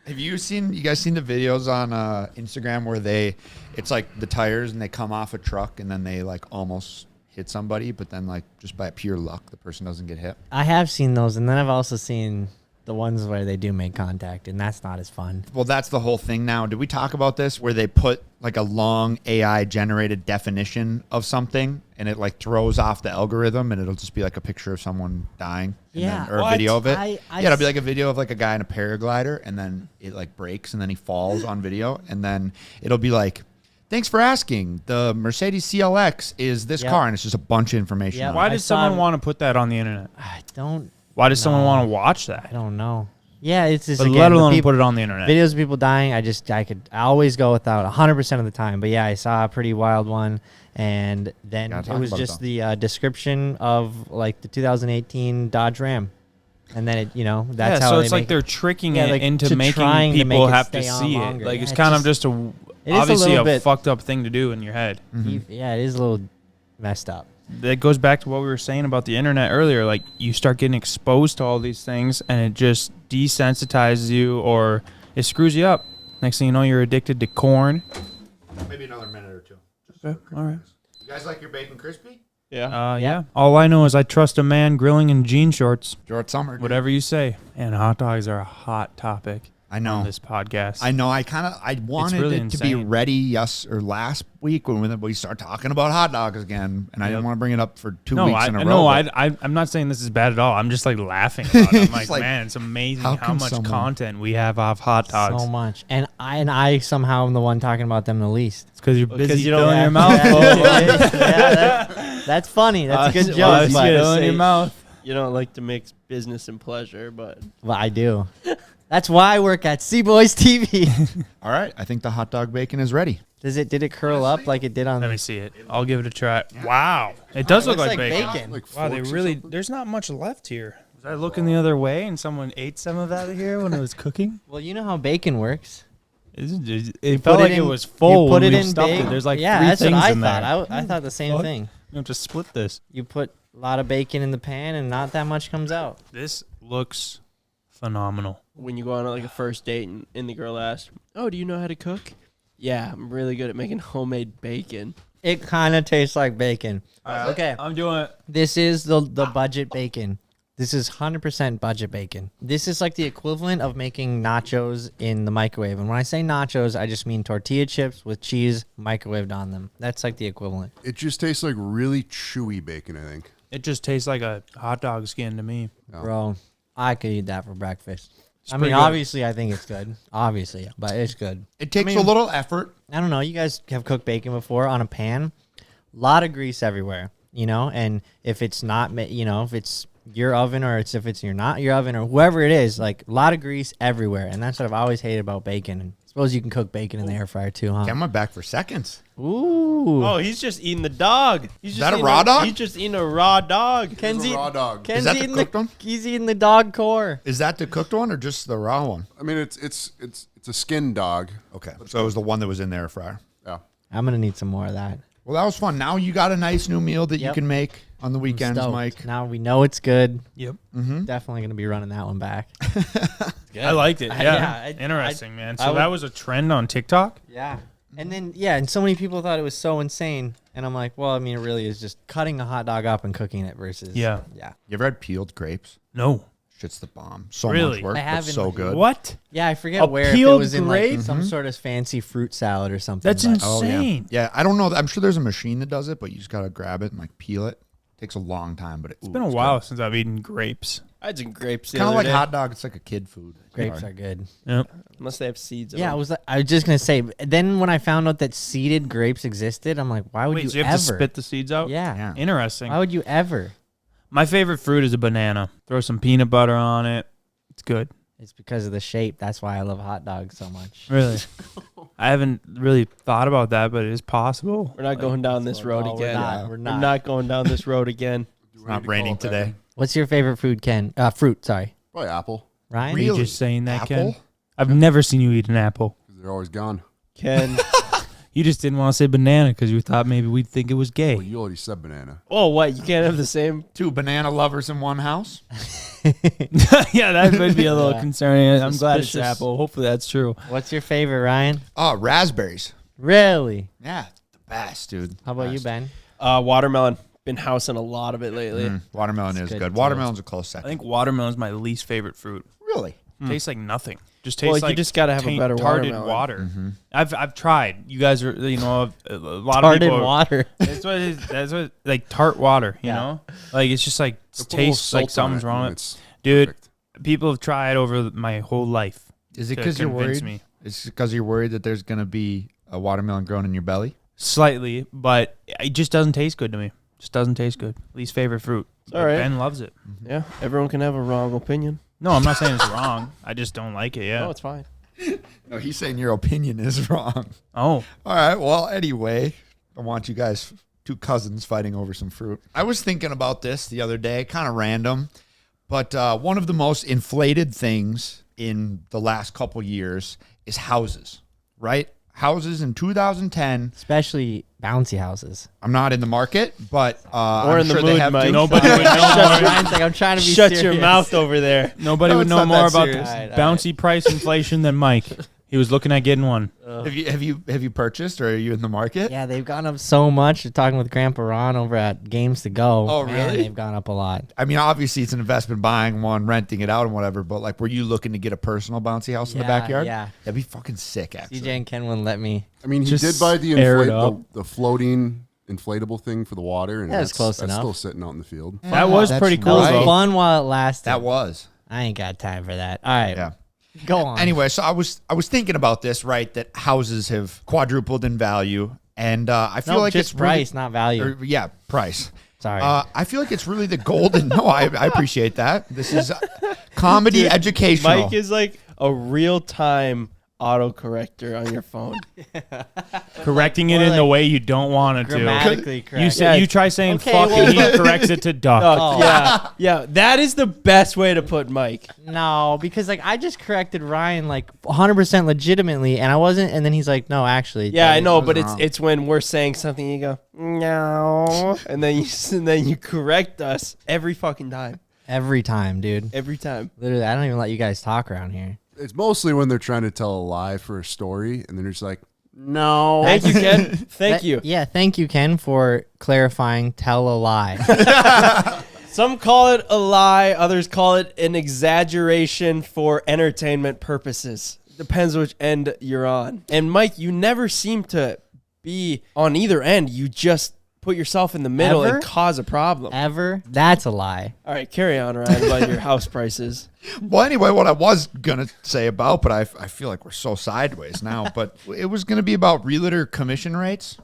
Have you guys seen the videos on Instagram where it's like the tires and they come off a truck and then they like almost hit somebody, but then like just by pure luck, the person doesn't get hit? I have seen those, and then I've also seen the ones where they do make contact, and that's not as fun. Well, that's the whole thing now. Did we talk about this where they put like a long AI generated definition of something and it like throws off the algorithm and it'll just be like a picture of someone dying and Yeah. then, or a What? video of it? I Yeah, it'll be like a video of like a guy in a paraglider and then it like breaks and then he falls on video and then it'll be like, thanks for asking. The Mercedes CLX is this Yep. car and it's just a bunch of information. Yep. on Why it. I did saw someone him- want to put that on the internet? I don't. Why does someone No. want to watch that? I don't know. Yeah, it's just But again, let the alone peop- put it on the internet. videos of people dying. I always go without 100% of the time. But yeah, I saw a pretty wild one, and then Gotta it talk was about it, just though. the description of like the 2018 Dodge Ram, and then that's yeah, how so they it's like make they're tricking Yeah, it like, into to making trying to people make it have to stay on see longer. it. Like Yeah, it's it's kind of just- just it is a obviously little a bit- fucked up thing to do in your head. Yeah, it is a little messed up. That goes back to what we were saying about the internet earlier. Like you start getting exposed to all these things, and it just desensitizes you, or it screws you up. Next thing you know, you're addicted to corn. Maybe another minute or two. Okay, all right. You guys like your bacon crispy? Yeah. Yeah. All I know is I trust a man grilling in jean shorts. George Summer. dude. Whatever you say. And hot dogs are a hot topic I on know. this podcast. I know. I wanted really it to be insane. ready last week when we start talking about hot dogs again, and I didn't Yep. want to bring it up for 2 No, weeks in a row. no, but I'm not saying this is bad at all. I'm just like laughing about it. I'm like, like, man, it's amazing how how come much someone- content we have off hot dogs. So much, and I somehow am the one talking about them the least. It's because you're Because busy you don't filling have- your mouth Yeah, full. that's funny. That's a good Well, joke, I was but gonna Filling say- your mouth. You don't like to mix business and pleasure, but well, I do. That's why I work at CboysTV. all right, I think the hot dog bacon is ready. Did it curl up like it did on? Let me see it. I'll give it a try. Wow, it does look looks like like bacon. bacon. Like Wow, they forks or really. something? There's not much left here. Was I looking the other way and someone ate some of that here when it was cooking? Well, you know how bacon works. It felt like it was full. You put when it we in stuffed big. it. There's like yeah, three that's what things I in thought. there. I thought the same What? thing. You have to split this. You put a lot of bacon in the pan and not that much comes out. This looks phenomenal. When you go on like a first date and the girl asks, "Oh, do you know how to cook?" Yeah, I'm really good at making homemade bacon. It kind of tastes like bacon. Okay. I'm doing it. This is the budget bacon. This is 100% budget bacon. This is like the equivalent of making nachos in the microwave. And when I say nachos, I just mean tortilla chips with cheese microwaved on them. That's like the equivalent. It just tastes like really chewy bacon, I think. It just tastes like a hot dog skin to me. Oh. Bro, I could eat that for breakfast. I pretty mean, good. obviously, I think it's good. Obviously, but it's good. It takes a little effort. I don't know. You guys have cooked bacon before on a pan. A lot of grease everywhere, you know? And if it's not, you know, if it's your oven or if it's not your oven or whoever it is, like a lot of grease everywhere. And that's what I've always hated about bacon. And I suppose you can cook bacon in the air fryer too, huh? Ken went back for seconds. Ooh. Oh, he's just eating the dog. He's just that a eating raw dog? He's just eating a raw dog. Ken's It's a raw dog. Ken's Is that the eating cooked one? He's eating the dog core. Is that the cooked one or just the raw one? I mean, it's a skin dog. Okay. So it was the one that was in the air fryer. Yeah. I'm going to need some more of that. Well, that was fun. Now you got a nice new meal that you Yep. can make on the weekends, Stoked. Mike. Now we know it's good. Yep. Definitely going to be running that one back. I liked it. Yeah. Yeah, Interesting, man. I So would- that was a trend on TikTok? Yeah. And then, and so many people thought it was so insane. And I'm like, well, I mean, it really is just cutting a hot dog up and cooking it versus. Yeah. Yeah. You ever had peeled grapes? No. Shit's the bomb. So Really? much work, I but haven't. so good. What? Yeah, I forget A where. If it peeled was in like grape? some sort of fancy fruit salad or something. That's but- Oh, yeah. insane. Yeah, I don't know. I'm sure there's a machine that does it, but you just got to grab it and like peel it. Takes a long time, but It's been a while since I've eaten grapes. I had some grapes the Kind of other like day. hot dog. It's like a kid food. Grapes Sorry. are good. Yep. Unless they have seeds. in Yeah, them. I was just gonna say. Then when I found out that seeded grapes existed, I'm like, why would Wait, you so you ever? have to spit the seeds out? Yeah. Yeah. Interesting. Why would you ever? My favorite fruit is a banana. Throw some peanut butter on it. It's good. It's because of the shape. That's why I love hot dogs so much. Really? I haven't really thought about that, but it is possible. We're not going down this road No, we're again. not. We're not. We're not going down this road again. It's not raining today. What's your favorite food, Ken? Fruit, sorry. Probably apple, Ryan? Are you Really? just saying that, Apple? Ken? I've never seen you eat an apple. because they're always gone. Ken. You just didn't want to say banana because you thought maybe we'd think it was gay. Well, you already said banana. Oh, what? You can't have the same. 2 banana lovers in one house. Yeah, that would be a little Yeah. concerning. I'm glad it's Suspicious. apple. Hopefully that's true. What's your favorite, Ryan? Oh, raspberries. Really? Yeah, the best, dude. How about you, Best. Ben? Watermelon. Been housing a lot of it lately. Watermelon It's is good good. too. Watermelon's a close I second. think watermelon is my least favorite fruit. Really? Tastes like nothing. Just Well, tastes you like just gotta have a better tarted watermelon. water. I've tried. You guys are a lot of Tarted people. water. That's what it is. That's what like tart water. You Yeah. know, like it's just like Put a little tastes like salt on something's it, wrong. and with it. it's Dude, perfect. people have tried over my whole life. Is it to because you're convince worried? me. It's because you're worried that there's going to be a watermelon growing in your belly? Slightly, but it just doesn't taste good to me. Just doesn't taste good. Least favorite fruit. all But right. Ben loves it. Yeah, everyone can have a wrong opinion. No, I'm not saying it's wrong. I just don't like it. Yeah. No, it's fine. No, he's saying your opinion is wrong. Oh, All right. Well, anyway, I want you guys, 2 cousins fighting over some fruit. I was thinking about this the other day, kind of random, but one of the most inflated things in the last couple years is houses, right? Houses in 2010. Especially bouncy houses. I'm not in the market, but Or I'm in the sure they mood, have Mike. to. nobody would know more. Ryan's like, I'm trying to be Shut serious. your mouth over there. Nobody No, would it's know not more that about serious. this All right, all bouncy price inflation than Mike. He was looking at getting one. Have you purchased, or are you in the market? Yeah, they've gone up so much. You're talking with Grandpa Ron over at Games to Go. Oh, Man, really? they've gone up a lot. I mean, obviously it's an investment buying one, renting it out and whatever, but like, were you looking to get a personal bouncy house in the Yeah, backyard? yeah. That'd be fucking sick, actually. CJ and Ken wouldn't let me. I mean, he Just did buy the, air it up. the floating inflatable thing for the water, and Yeah, it's close that's enough. still sitting out in the field. That was That's pretty That cool. was though. fun while it lasted. That was. I ain't got time for that. All right. Yeah. Go on. Anyway, so I was thinking about this, right? That houses have quadrupled in value, and I feel no, like just it's price, not value. Really, yeah, price. Sorry. I feel like it's really the golden. No, I appreciate that. This is comedy educational. Mike is like a real time autocorrector on your phone. Correcting it Or in the like way you don't want it to. Grammatically correct. You say you try saying Okay, fuck well, and he corrects it to duck. Oh, yeah. That is the best way to put Mike. No, because like I just corrected Ryan like 100% legitimately, and I wasn't. And then he's like, "No, actually." Yeah, that I is- know, was but wrong. it's when we're saying something, you go no, and then you correct us every fucking time, every time, dude. every time. Literally, I don't even let you guys talk around here. It's mostly when they're trying to tell a lie for a story, and then they're just like, no. Thank you, Ken. Thank That- you. Yeah, thank you, Ken, for clarifying. Tell a lie. Some call it a lie, others call it an exaggeration for entertainment purposes. Depends which end you're on. And Mike, you never seem to be on either end. You just put yourself in the middle Ever? and cause a problem. Ever? That's a lie. All right, carry on, Ryan, about your house prices. Well, anyway, what I was going to say about, but I feel like we're so sideways now, but it was going to be about realtor commission rates.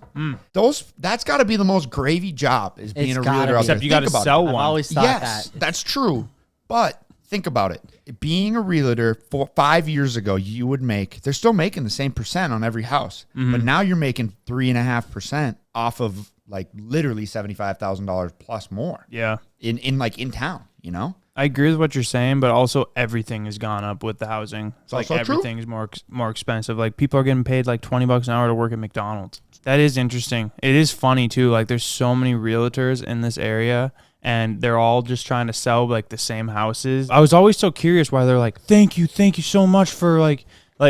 That's got to be the most gravy job is being It's a gotta realtor. be. out there. Except you got to Think about sell it. I've one. always thought Yes, that. that's true. But think about it. Being a realtor 5 years ago, you would make, they're still making the same percent on every house, but now you're making 3.5% off of like literally $75,000 plus more Yeah. in town, you know? I agree with what you're saying, but also everything has gone up with the housing. It's like also true. everything is more expensive. Like people are getting paid like $20 an hour to work at McDonald's. That is interesting. It is funny too. Like there's so many realtors in this area and they're all just trying to sell like the same houses. I was always so curious why they're like, thank you so much for like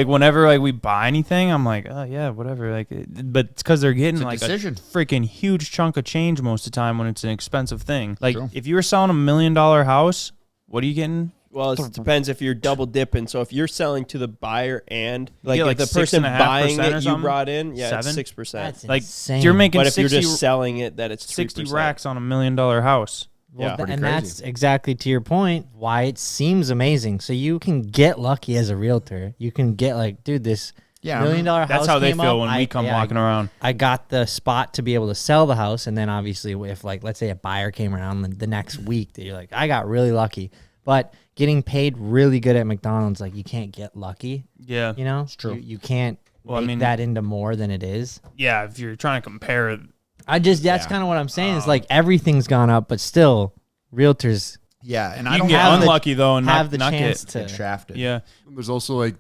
whenever like we buy anything, I'm like, oh yeah, whatever. Like, but it's because they're getting It's a like decision. a freaking huge chunk of change most of the time when it's an expensive thing. Like True. if you were selling $1 million house, what are you getting? Well, it depends if you're double dipping. So if you're selling to the buyer and like, get, if like, the person 6.5% buying or it you something? brought in, yeah, 7? it's 6%. That's Like insane. you're making But if 60, you're just selling it, that it's 3%. 60 racks on $1 million house. Well, Yeah. th- and crazy. that's exactly to your point why it seems amazing. So you can get lucky as a realtor. You can get like, dude, this Yeah, $1 million house. That's how they came feel up. when we come walking around. I got the spot to be able to sell the house, and then obviously, if like let's say a buyer came around the next week, that you're like, I got really lucky. But getting paid really good at McDonald's, like you can't get lucky. Yeah. You know, it's true. You can't Well, I make mean- that into more than it is. Yeah, if you're trying to compare, That's Yeah. kind of what I'm saying. Is like everything's gone up, but still, realtors Yeah, and you I can don't get have the- unlucky though and have the not chance get. to. get shafted. Yeah. There's also like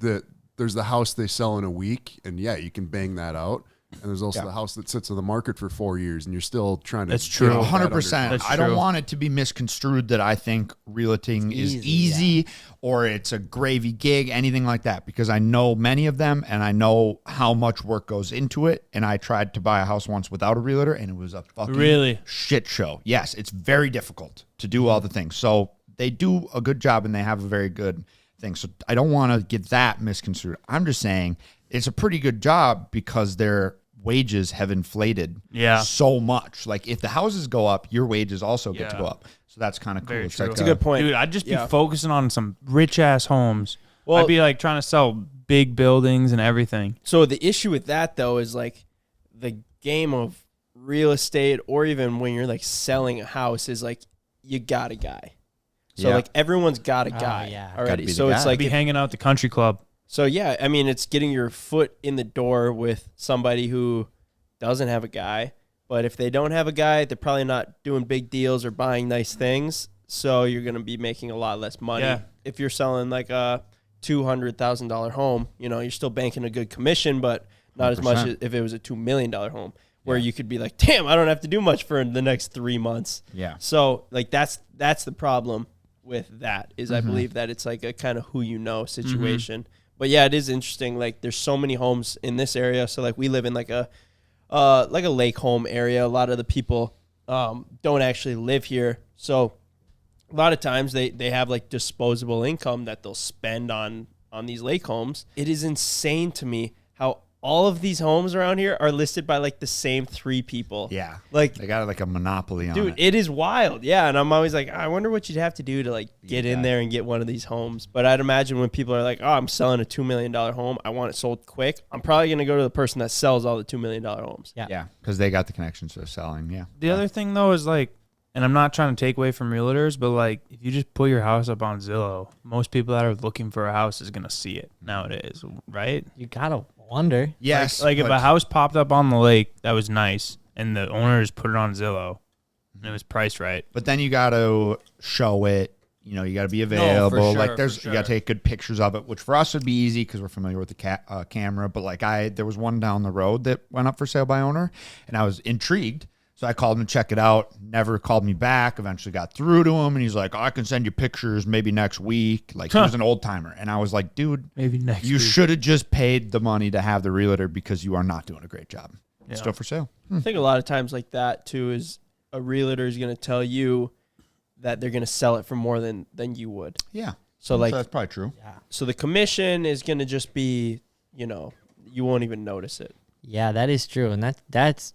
there's the house they sell in a week, and yeah, you can bang that out. And there's also Yeah. the house that sits on the market for 4 years, and you're still trying to. That's get true. all that under 100%. That's I don't true. want it to be misconstrued that I think realting is easy, easy or it's a gravy gig, anything like that, because I know many of them and I know how much work goes into it. And I tried to buy a house once without a realtor, and it was a fucking Really? shit show. Yes, it's very difficult to do all the things. So they do a good job and they have a very good thing. So I don't want to get that misconstrued. I'm just saying it's a pretty good job because their wages have inflated Yeah. so much. Like if the houses go up, your wages also get to Yeah. go up. So that's kind of cool. Very It's true. like It's a good point. Dude, I'd just be Yeah. focusing on some rich ass homes. Well- I'd be like trying to sell big buildings and everything. So the issue with that though is like the game of real estate, or even when you're like selling a house, is like you got a guy. So Yeah. like everyone's got a Oh, guy yeah. Gotta already. be the So it's guy. like Be hanging out at the country club. so yeah, I mean it's getting your foot in the door with somebody who doesn't have a guy. But if they don't have a guy, they're probably not doing big deals or buying nice things. So you're gonna be making a lot less money. Yeah. If you're selling like a $200,000 home, you know, you're still banking a good commission, but not as much 100%. as if it was a $2 million home, where you could be like, damn, I don't have to do much for the next 3 months. Yeah. So like that's the problem with that is I believe that it's like a kind of who you know situation. But yeah, it is interesting. Like there's so many homes in this area. So like we live in like a lake home area. A lot of the people don't actually live here. So a lot of times they have like disposable income that they'll spend on these lake homes. It is insane to me how all of these homes around here are listed by like the same 3 people. Yeah. Like, They got like a monopoly on dude, it. it is wild. Yeah. And I'm always like, I wonder what you'd have to do to like get in there and get one of these homes. But I'd imagine when people are like, oh, I'm selling a $2 million home, I want it sold quick, I'm probably going to go to the person that sells all the $2 million homes. Yeah. Yeah. Because they got the connections to selling. Yeah. The other thing though is like, and I'm not trying to take away from realtors, but like if you just put your house up on Zillow, most people that are looking for a house is gonna see it nowadays, right? You gotta wonder. Yes. Like if a house popped up on the lake that was nice and the owners put it on Zillow and it was priced right. But then you got to show it. You know, you got to be available. sure, Like for you sure. got to take good pictures of it, which for us would be easy because we're familiar with the camera. But like there was one down the road that went up for sale by owner, and I was intrigued. So I called him to check it out. Never called me back. Eventually got through to him, and he's like, I can send you pictures maybe next week. Like he was an old timer, and I was like, dude, Maybe next you week. should have just paid the money to have the realtor because you are not doing a great job. It's still for sale. I think a lot of times like that too is a realtor is going to tell you that they're going to sell it for more than you would. Yeah. So like, that's probably true. so the commission is going to just be, you know, you won't even notice it. Yeah, that is true, and that's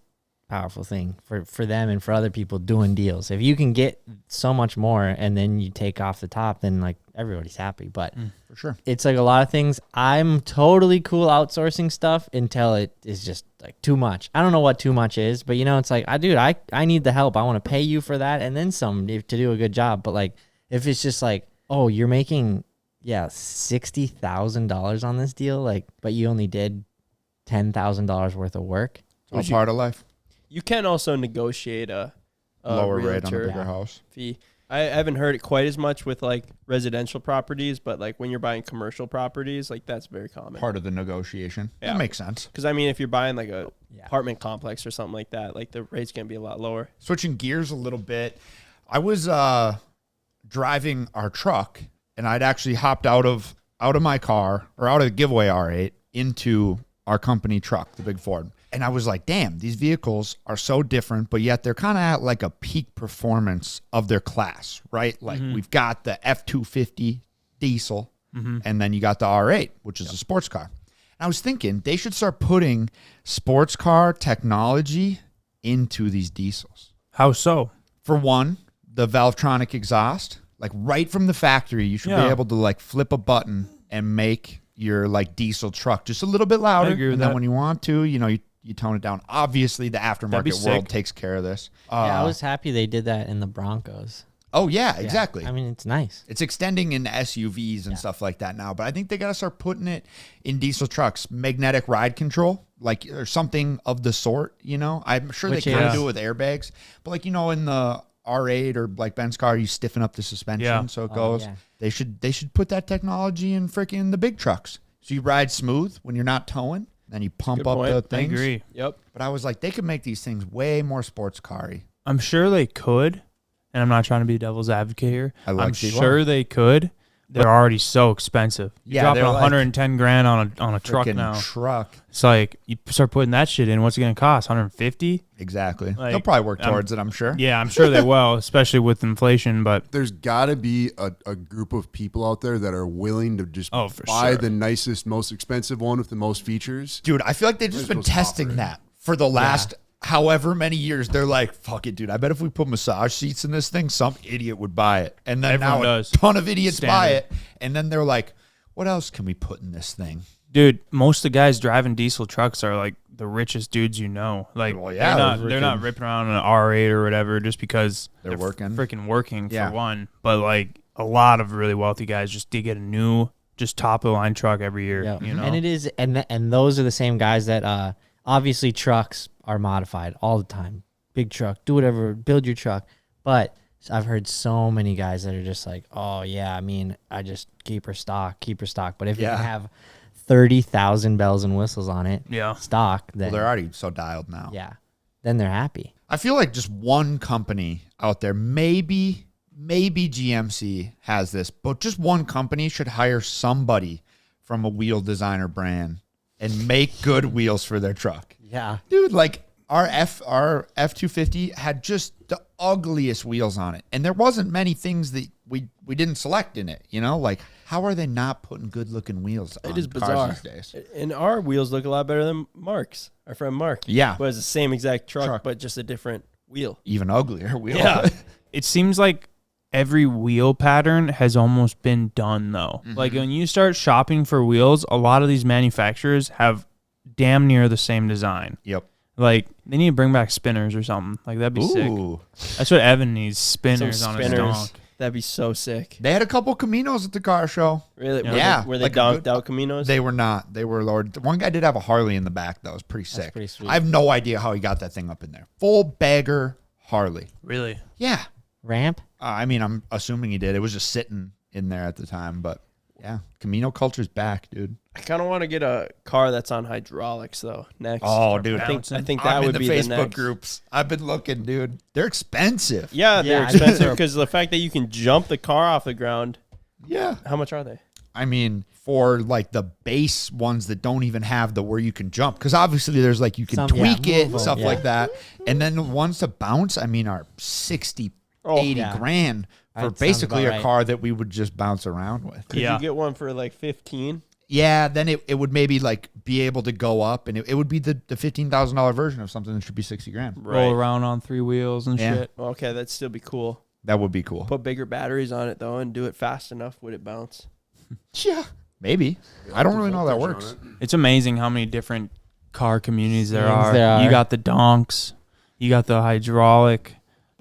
a powerful thing for them and for other people doing deals. If you can get so much more and then you take off the top, then like everybody's happy. But For sure. it's like a lot of things. I'm totally cool outsourcing stuff until it is just like too much. I don't know what too much is, but you know, it's like, I need the help. I want to pay you for that and then some to do a good job. But like, if it's just like, oh, you're making $60,000 on this deal, like, but you only did $10,000 worth of work. It's all part of life. You can also negotiate a Lower rate on a realtor bigger house. fee. I haven't heard it quite as much with like residential properties, but like when you're buying commercial properties, like that's very common. Part of the negotiation. Yeah. That makes sense. Because I mean, if you're buying like a apartment complex or something like that, like the rate's gonna be a lot lower. Switching gears a little bit, I was driving our truck, and I'd actually hopped out of my car or out of the giveaway R8 into our company truck, the big Ford. And I was like, damn, these vehicles are so different, but yet they're kind of at like a peak performance of their class, right? Like we've got the F-250 diesel, and then you got the R8, which is a sports car. And I was thinking they should start putting sports car technology into these diesels. How so? For one, the Valvetronic exhaust, like right from the factory, you should be able to like flip a button and make your like diesel truck just a little bit louder. I agree with and then that. when you want to, you know, you tone it down. Obviously, the be aftermarket world sick. takes care of this. Yeah, I was happy they did that in the Broncos. Oh, yeah, exactly. I mean, it's nice. It's extending into SUVs and stuff like that now, but I think they got to start putting it in diesel trucks. Magnetic ride control, like, or something of the sort, you know? I'm sure Which they kind of is- do it with airbags, but like, you know, in the R8 or like Ben's car, you stiffen up the suspension so it goes. yeah. They should put that technology in freaking the big trucks. So you ride smooth when you're not towing, then you pump good up point. the I things. I agree. Yep. But I was like, they could make these things way more sports car-y. I'm sure they could, and I'm not trying to be devil's advocate here. I like I'm Steve sure Law. they could. They're already so expensive. You're Yeah, dropping they're like 110 grand on a truck Freaking now. truck. It's like you start putting that shit in. What's it gonna cost? 150? Exactly. Like, They'll probably work I'm- towards it, I'm sure. Yeah, I'm sure they will, especially with inflation. But There's got to be a group of people out there that are willing to just Oh, for buy sure. the nicest, most expensive one with the most features. Dude, I feel like they've just been Let's go testing stop her. that for the last however many years. They're like, fuck it, dude. I bet if we put massage seats in this thing, some idiot would buy it. And then Everyone now does. a ton of idiots buy Standard. it. And then they're like, what else can we put in this thing? dude, most of the guys driving diesel trucks are like the richest dudes you know. Like, Well, yeah, they're not ripping around an R8 or whatever just because They're working. freaking working Yeah. for one. But like a lot of really wealthy guys just did get a new, just top of the line truck every year. Yeah. You know, And it is, and those are the same guys that obviously trucks are modified all the time. Big truck, do whatever, build your truck. But I've heard so many guys that are just like, oh yeah, I mean, I just keep her stock. But if you have 30,000 bells and whistles on it, Yeah. stock, Well, then they're already so dialed now. then they're happy. I feel like just one company out there, maybe GMC has this, but just one company should hire somebody from a wheel designer brand and make good wheels for their truck. Yeah. Dude, like our F-250 had just the ugliest wheels on it. And there wasn't many things that we didn't select in it, you know? Like, how are they not putting good looking wheels on It is cars bizarre. these days? And our wheels look a lot better than Mark's. Our friend Mark. Yeah. Who has the same exact truck, but just a different wheel. Even uglier wheel. Yeah. it seems like every wheel pattern has almost been done though. Mm-hmm. Like when you start shopping for wheels, a lot of these manufacturers have damn near the same design. Yep. Like, they need to bring back spinners or something. Like, that'd be sick. Ooh. That's what Evan needs, spinners Some on his spinners. donk. That'd be so sick. They had a couple Caminos at the car show. Really? Yeah. Were they Like a donked good- out Caminos? They were not. They were lowered. One guy did have a Harley in the back. That was pretty sick. pretty sweet. I have no idea how he got that thing up in there. Full bagger Harley. Really? Yeah. Ramp? I mean, I'm assuming he did. It was just sitting in there at the time, but yeah, Camino culture's back, dude. I kind of want to get a car that's on hydraulics though. Next. Oh, dude, I think that I'm would in be the the Facebook next. groups. I've been looking, dude. They're expensive. Yeah, they're Yeah, I expensive think so. because the fact that you can jump the car off the ground. Yeah. How much are they? I mean, for like the base ones that don't even have the where you can jump, because obviously there's like you can tweak it and move stuff them, like that. And then the ones to bounce, I mean, are 60, 80 yeah. grand for That sounds basically about a right. car that we would just bounce around with. Could Yeah. you get one for like 15? Yeah, then it would maybe like be able to go up, and it would be the $15,000 version of something that should be 60 grand. Roll around on 3 wheels and Yeah. shit. Okay, that'd still be cool. That would be cool. Put bigger batteries on it though, and do it fast enough. Would it bounce? Yeah, maybe. I don't really know how that Voltage works. on it. It's amazing how many different car communities there Scenes are. there are. You got the donks, you got the hydraulic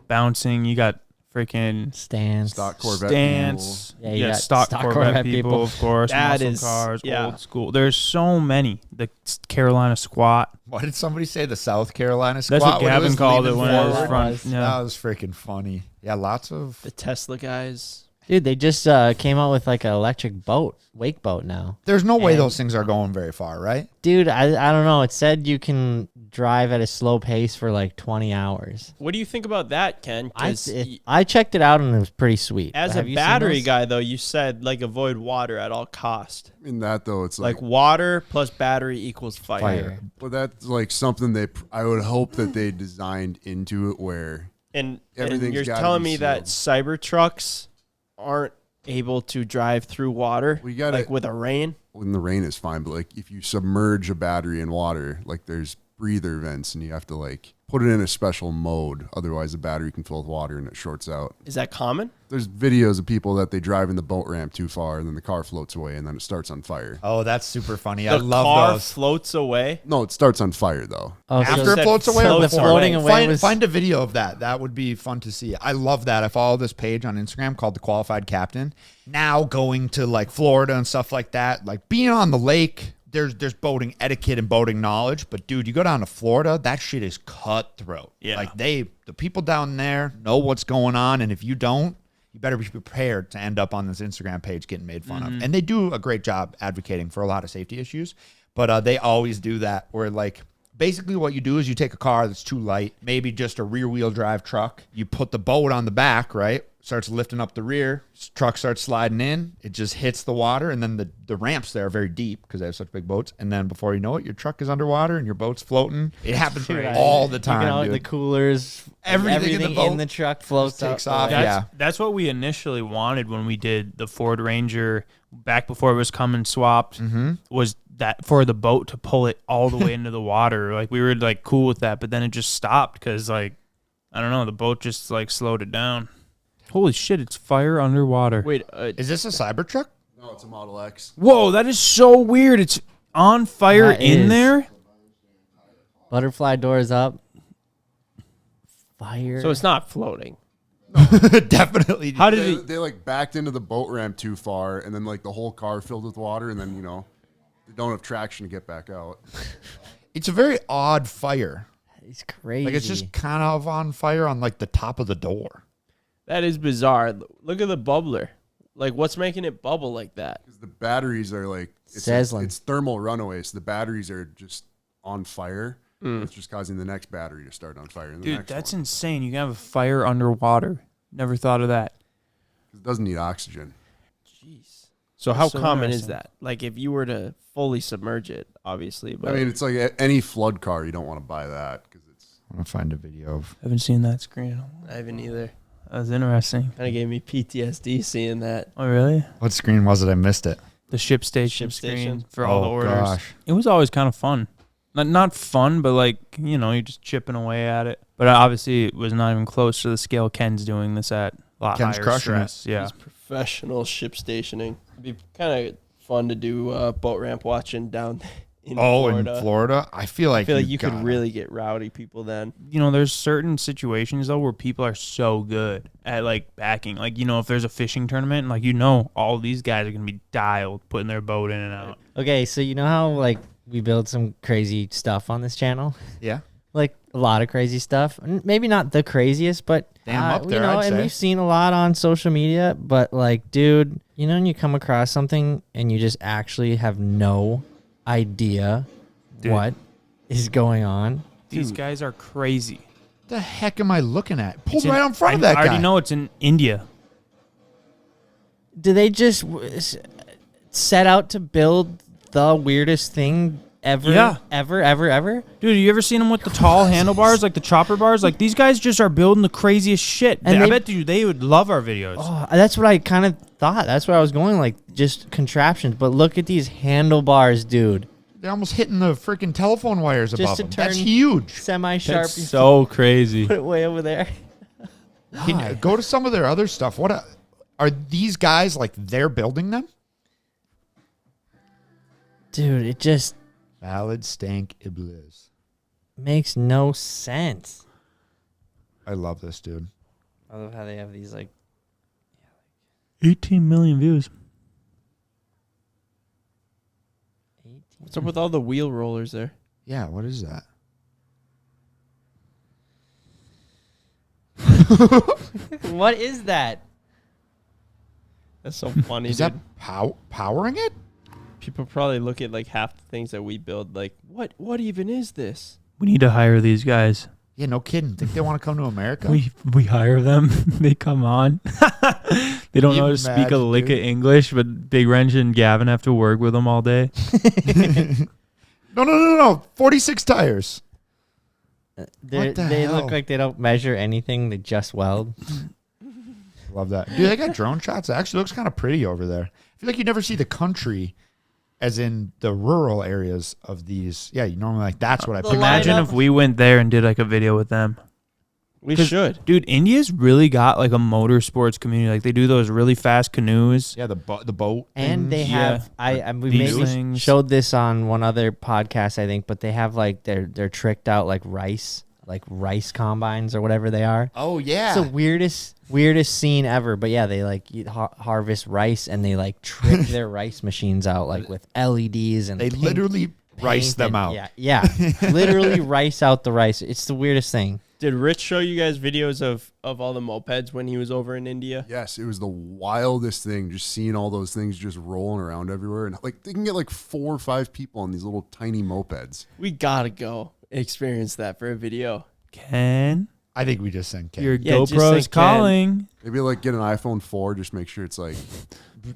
bouncing, you got freaking Stance. Stock Corvette. stance. Yeah, you you got got stock stock Corvette Corvette people, people. of course. That muscle is- cars, yeah. old school. There's so many. The Carolina squat. What did somebody say? The South Carolina That's squat? what when it Gavin was called it leaning when it was forward? front. Yeah. That was freaking funny. Yeah, lots of. The Tesla guys. Dude, they just came out with like an electric boat, wake boat now. There's no way And- those things are going very far, right? Dude, I don't know. It said you can drive at a slow pace for like 20 hours. What do you think about that, Ken? 'Cause I checked it out and it was pretty sweet. as a Have you seen battery those? guy, though, you said like avoid water at all cost. In that though, it's Like like, water plus battery equals fire. Fire. well, that's like something I would hope that they designed into it where And Everything's you're gotta telling be me that Cyber trucks aren't able to drive through water, We gotta- like with a rain. when the rain is fine, but like if you submerge a battery in water, like there's breather vents and you have to like put it in a special mode. Otherwise the battery can fill with water and it shorts out. Is that common? There's videos of people that they drive in the boat ramp too far and then the car floats away and then it starts on fire. Oh, that's super funny. The I love car those. floats away. No, it starts on fire though. Oh, After so it floats away, so or the before? floating away Find, was- find a video of that. That would be fun to see. I love that. I follow this page on Instagram called The Qualified Captain. Now going to like Florida and stuff like that, like being on the lake, there's boating etiquette and boating knowledge. But dude, you go down to Florida, that shit is cutthroat. Yeah. Like the people down there know what's going on, and if you don't, you better be prepared to end up on this Instagram page getting made fun of. And they do a great job advocating for a lot of safety issues, but they always do that where like basically what you do is you take a car that's too light, maybe just a rear wheel drive truck. You put the boat on the back, right? Starts lifting up the rear, truck starts sliding in, it just hits the water, and then the ramps there are very deep because they have such big boats. And then before you know it, your truck is underwater and your boat's floating. It happens all the You can time, the dude. coolers, Everything in the boat in the truck floats takes up. off. That's, Yeah. that's what we initially wanted when we did the Ford Ranger back before it was coming swapped. Was that for the boat to pull it all the way into the water? Like we were like cool with that, but then it just stopped because like I don't know, the boat just like slowed it down. Holy shit! It's fire underwater. Wait, Is this a Cybertruck? No, it's a Model X. Whoa, that is so weird. It's on fire That in is. there. Butterfly doors up. Fire. so it's not floating. Definitely. How did They, it? they like backed into the boat ramp too far and then like the whole car filled with water and then, they don't have traction to get back out. It's a very odd fire. It's crazy. Like it's just kind of on fire on like the top of the door. That is bizarre. Look at the bubbler. Like, what's making it bubble like that? Because the batteries are like, Sizzling. it's thermal runaway. So the batteries are just on fire. It's just causing the next battery to start on fire. And the Dude, next that's one. insane. You can have a fire underwater. Never thought of that. It doesn't need oxygen. Jeez. So how so common is interesting. that? Like, if you were to fully submerge it, obviously. But I mean, it's like any flood car. You don't want to buy that because it's. I'm gonna find a video of. I haven't seen that screen. I haven't either. That was interesting. Kind of gave me PTSD seeing that. Oh, really? What screen was it? I missed it. The ship station Ship screen station. for all the Oh, orders. gosh. It was always kind of fun. Not fun, but like, you're just chipping away at it. But obviously it was not even close to the scale Ken's doing this at. A lot Ken's higher crushing it. stress. Yeah. It's professional ship stationing. It'd be kind of fun to do boat ramp watching down in in Florida, I feel like you could really get rowdy people then. You know, there's certain situations though where people are so good at like backing. Like, you know, if there's a fishing tournament, like, you know, all these guys are gonna be dialed, putting their boat in and out. Okay, so you know how like we build some crazy stuff on this channel? Yeah. Like a lot of crazy stuff. Maybe not the craziest, but Damn up there, you know, I'd and say. we've seen a lot on social media. But like, dude, you know, when you come across something and you just actually have no idea what is going on. These guys are crazy. What the heck am I looking at? Pulled It's right in front of that I guy. already know it's in India. Do they just set out to build the weirdest thing ever? Yeah. Ever? Dude, you ever seen them with the tall handlebars, like the chopper bars? Like, these guys just are building the craziest shit. And I they- bet you they would love our videos. Oh, that's what I kind of thought. That's where I was going, like just contraptions. But look at these handlebars, dude. They're almost hitting the freaking telephone wires above to them. That's turn- huge. Semi-sharp. That's so crazy. Put it way over there. Go to some of their other stuff. What are these guys like? They're building them. Dude, it just Valid stank iblis. makes no sense. I love this dude. I love how they have these like 18 million views. 18. What's up with all the wheel rollers there? Yeah, what is that? What is that? That's so funny, Is dude. that powering it? People probably look at like half the things that we build like, what even is this? We need to hire these guys. Yeah, no kidding. Think they want to come to America? We hire them. They come on. They don't know how to speak a Imagine, lick dude. of English, but Big Wrench and Gavin have to work with them all day. No. 46 tires. They What the hell? look like they don't measure anything. They just weld. Love that. Dude, they got drone shots. It actually looks kind of pretty over there. I feel like you never see the country as in the rural areas of these. Yeah, you normally like, that's what I picture. Imagine if we went there and did like a video with them. We 'Cause, should. Dude, India's really got like a motorsports community. Like, they do those really fast canoes. Yeah, the boat. And they things. have we These maybe things. showed this on one other podcast, I think, but they have like they're tricked out like rice combines or whatever they are. Oh, yeah. It's the weirdest scene ever. But yeah, they like harvest rice and they like trick their rice machines out like with LEDs and They pink literally rice paint them and- out. Yeah, literally rice out the rice. It's the weirdest thing. Did Rich show you guys videos of all the mopeds when he was over in India? Yes, it was the wildest thing, just seeing all those things just rolling around everywhere. And like they can get like 4 or 5 people on these little tiny mopeds. We gotta go experience that for a video. Ken, I think we just sent Ken. your Yeah, just GoPro's like Ken. calling. Maybe like get an iPhone 4, just make sure it's like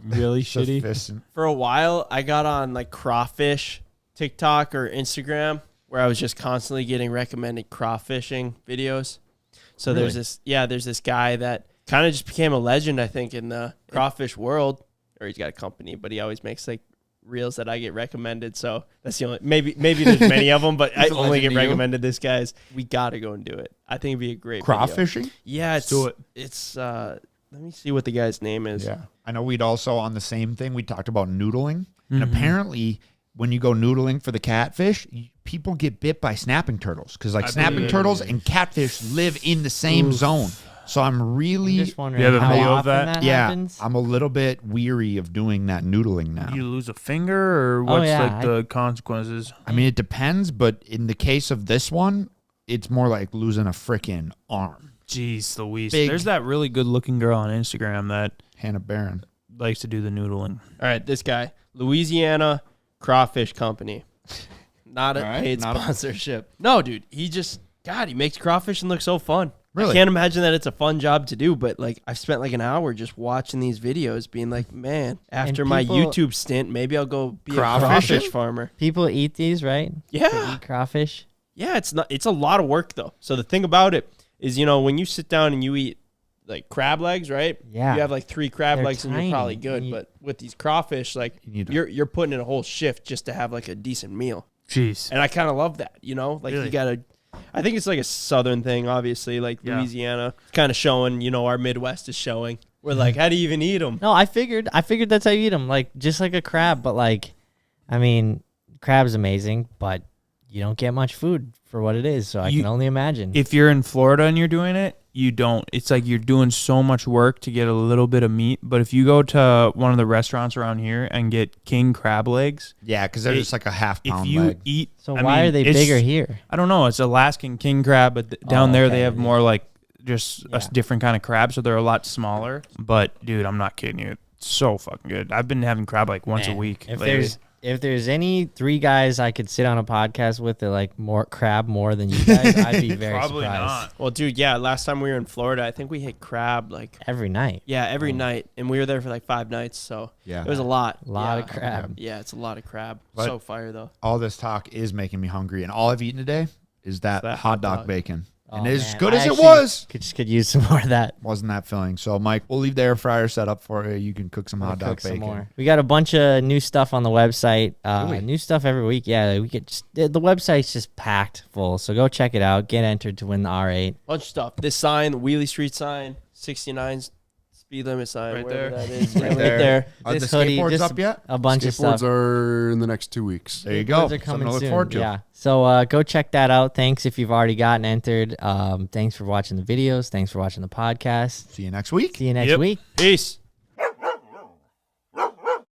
Really shitty. Sufficient. For a while, I got on like crawfish TikTok or Instagram where I was just constantly getting recommended crawfishing videos. So there's this guy that kind of just became a legend, I think, in the crawfish world. Or he's got a company, but he always makes like reels that I get recommended. So that's the only maybe there's many of them, but I He's a only legend get to you? recommended this guy's. We gotta go and do it. I think it'd be a great video. Crawfishing? Yeah, it's do it. It's let me see what the guy's name is. Yeah. I know we'd also on the same thing, we talked about noodling. And Mm-hmm. apparently when you go noodling for the catfish, people get bit by snapping turtles because like snapping turtles and catfish live in the same zone. So I'm really, Just wondering You have a how video of often that? that yeah, happens. I'm a little bit weary of doing that noodling now. You lose a finger, or what's yeah, like the consequences? I mean, it depends, but in the case of this one, it's more like losing a freaking arm. Jeez Louise. Big- There's that really good looking girl on Instagram that Hannah Barron. likes to do the noodling. All right, this guy, Louisiana Crawfish Company. Not a All right, paid not a- sponsorship. No, dude, he makes crawfish and look so fun. Really? I can't imagine that it's a fun job to do, but like I've spent like an hour just watching these videos being like, man, after my people- YouTube stint, maybe I'll go be a Crawfishing? crawfish farmer. People eat these, right? They Yeah. eat crawfish. Yeah, it's a lot of work though. So the thing about it is, when you sit down and you eat like crab legs, right? Yeah. You have like 3 crab They're legs and you're tiny. probably good. You- But with these crawfish, like need to- you're putting in a whole shift just to have like a decent meal. Jeez. And I kind of love that, like Really? you gotta. I think it's like a southern thing, obviously, like Yeah. Louisiana, kind of showing. Our Midwest is showing. We're like, how do you even eat them? No, I figured that's how you eat them, like just like a crab. But like, I mean, crab's amazing, but you don't get much food for what it is. So I can only imagine. If you're in Florida and you're doing it, you don't. It's like you're doing so much work to get a little bit of meat. But if you go to one of the restaurants around here and get king crab legs, Yeah, because they're just like a half pound if you leg. eat, So why are they it's- bigger here? I don't know. It's Alaskan king crab, but down there they okay. have more like just a Yeah. different kind of crab, so they're a lot smaller. But dude, I'm not kidding you. It's so fucking good. I've been having crab like once a Man, week. If lately. there's any 3 guys I could sit on a podcast with that like more crab more than you guys, I'd be very Probably surprised. not. Well, dude, yeah. Last time we were in Florida, I think we hit crab like Every night. every night, and we were there for like 5 nights. So Yeah. it was a lot. A lot Yeah. of crab. Yeah, it's a lot of crab. But- So fire though. All this talk is making me hungry, and all I've eaten today is that, That hot hot dog dog. bacon. Oh, And as man, good I as it actually was, could use some more of that. wasn't that filling. So, Mike, we'll leave the air fryer set up for you. You can cook some hot dog Cook some bacon. more. We got a bunch of new stuff on the website. Really? New stuff every week. Yeah, we get the website's just packed full. So go check it out. Get entered to win the R8. Bunch of stuff. This sign, the Wheelie Street sign, 69 speed limit sign, Right wherever there. that is. Right Right there. there. Are This the hoodie, skateboards just up yet? A bunch of Skateboards stuff. are in the next 2 weeks. There you go. Skateboards are Something coming to look soon. forward to. Yeah. So go check that out. Thanks if you've already gotten entered. Thanks for watching the videos. Thanks for watching the podcast. See you next week. See you next Yep. week. Peace.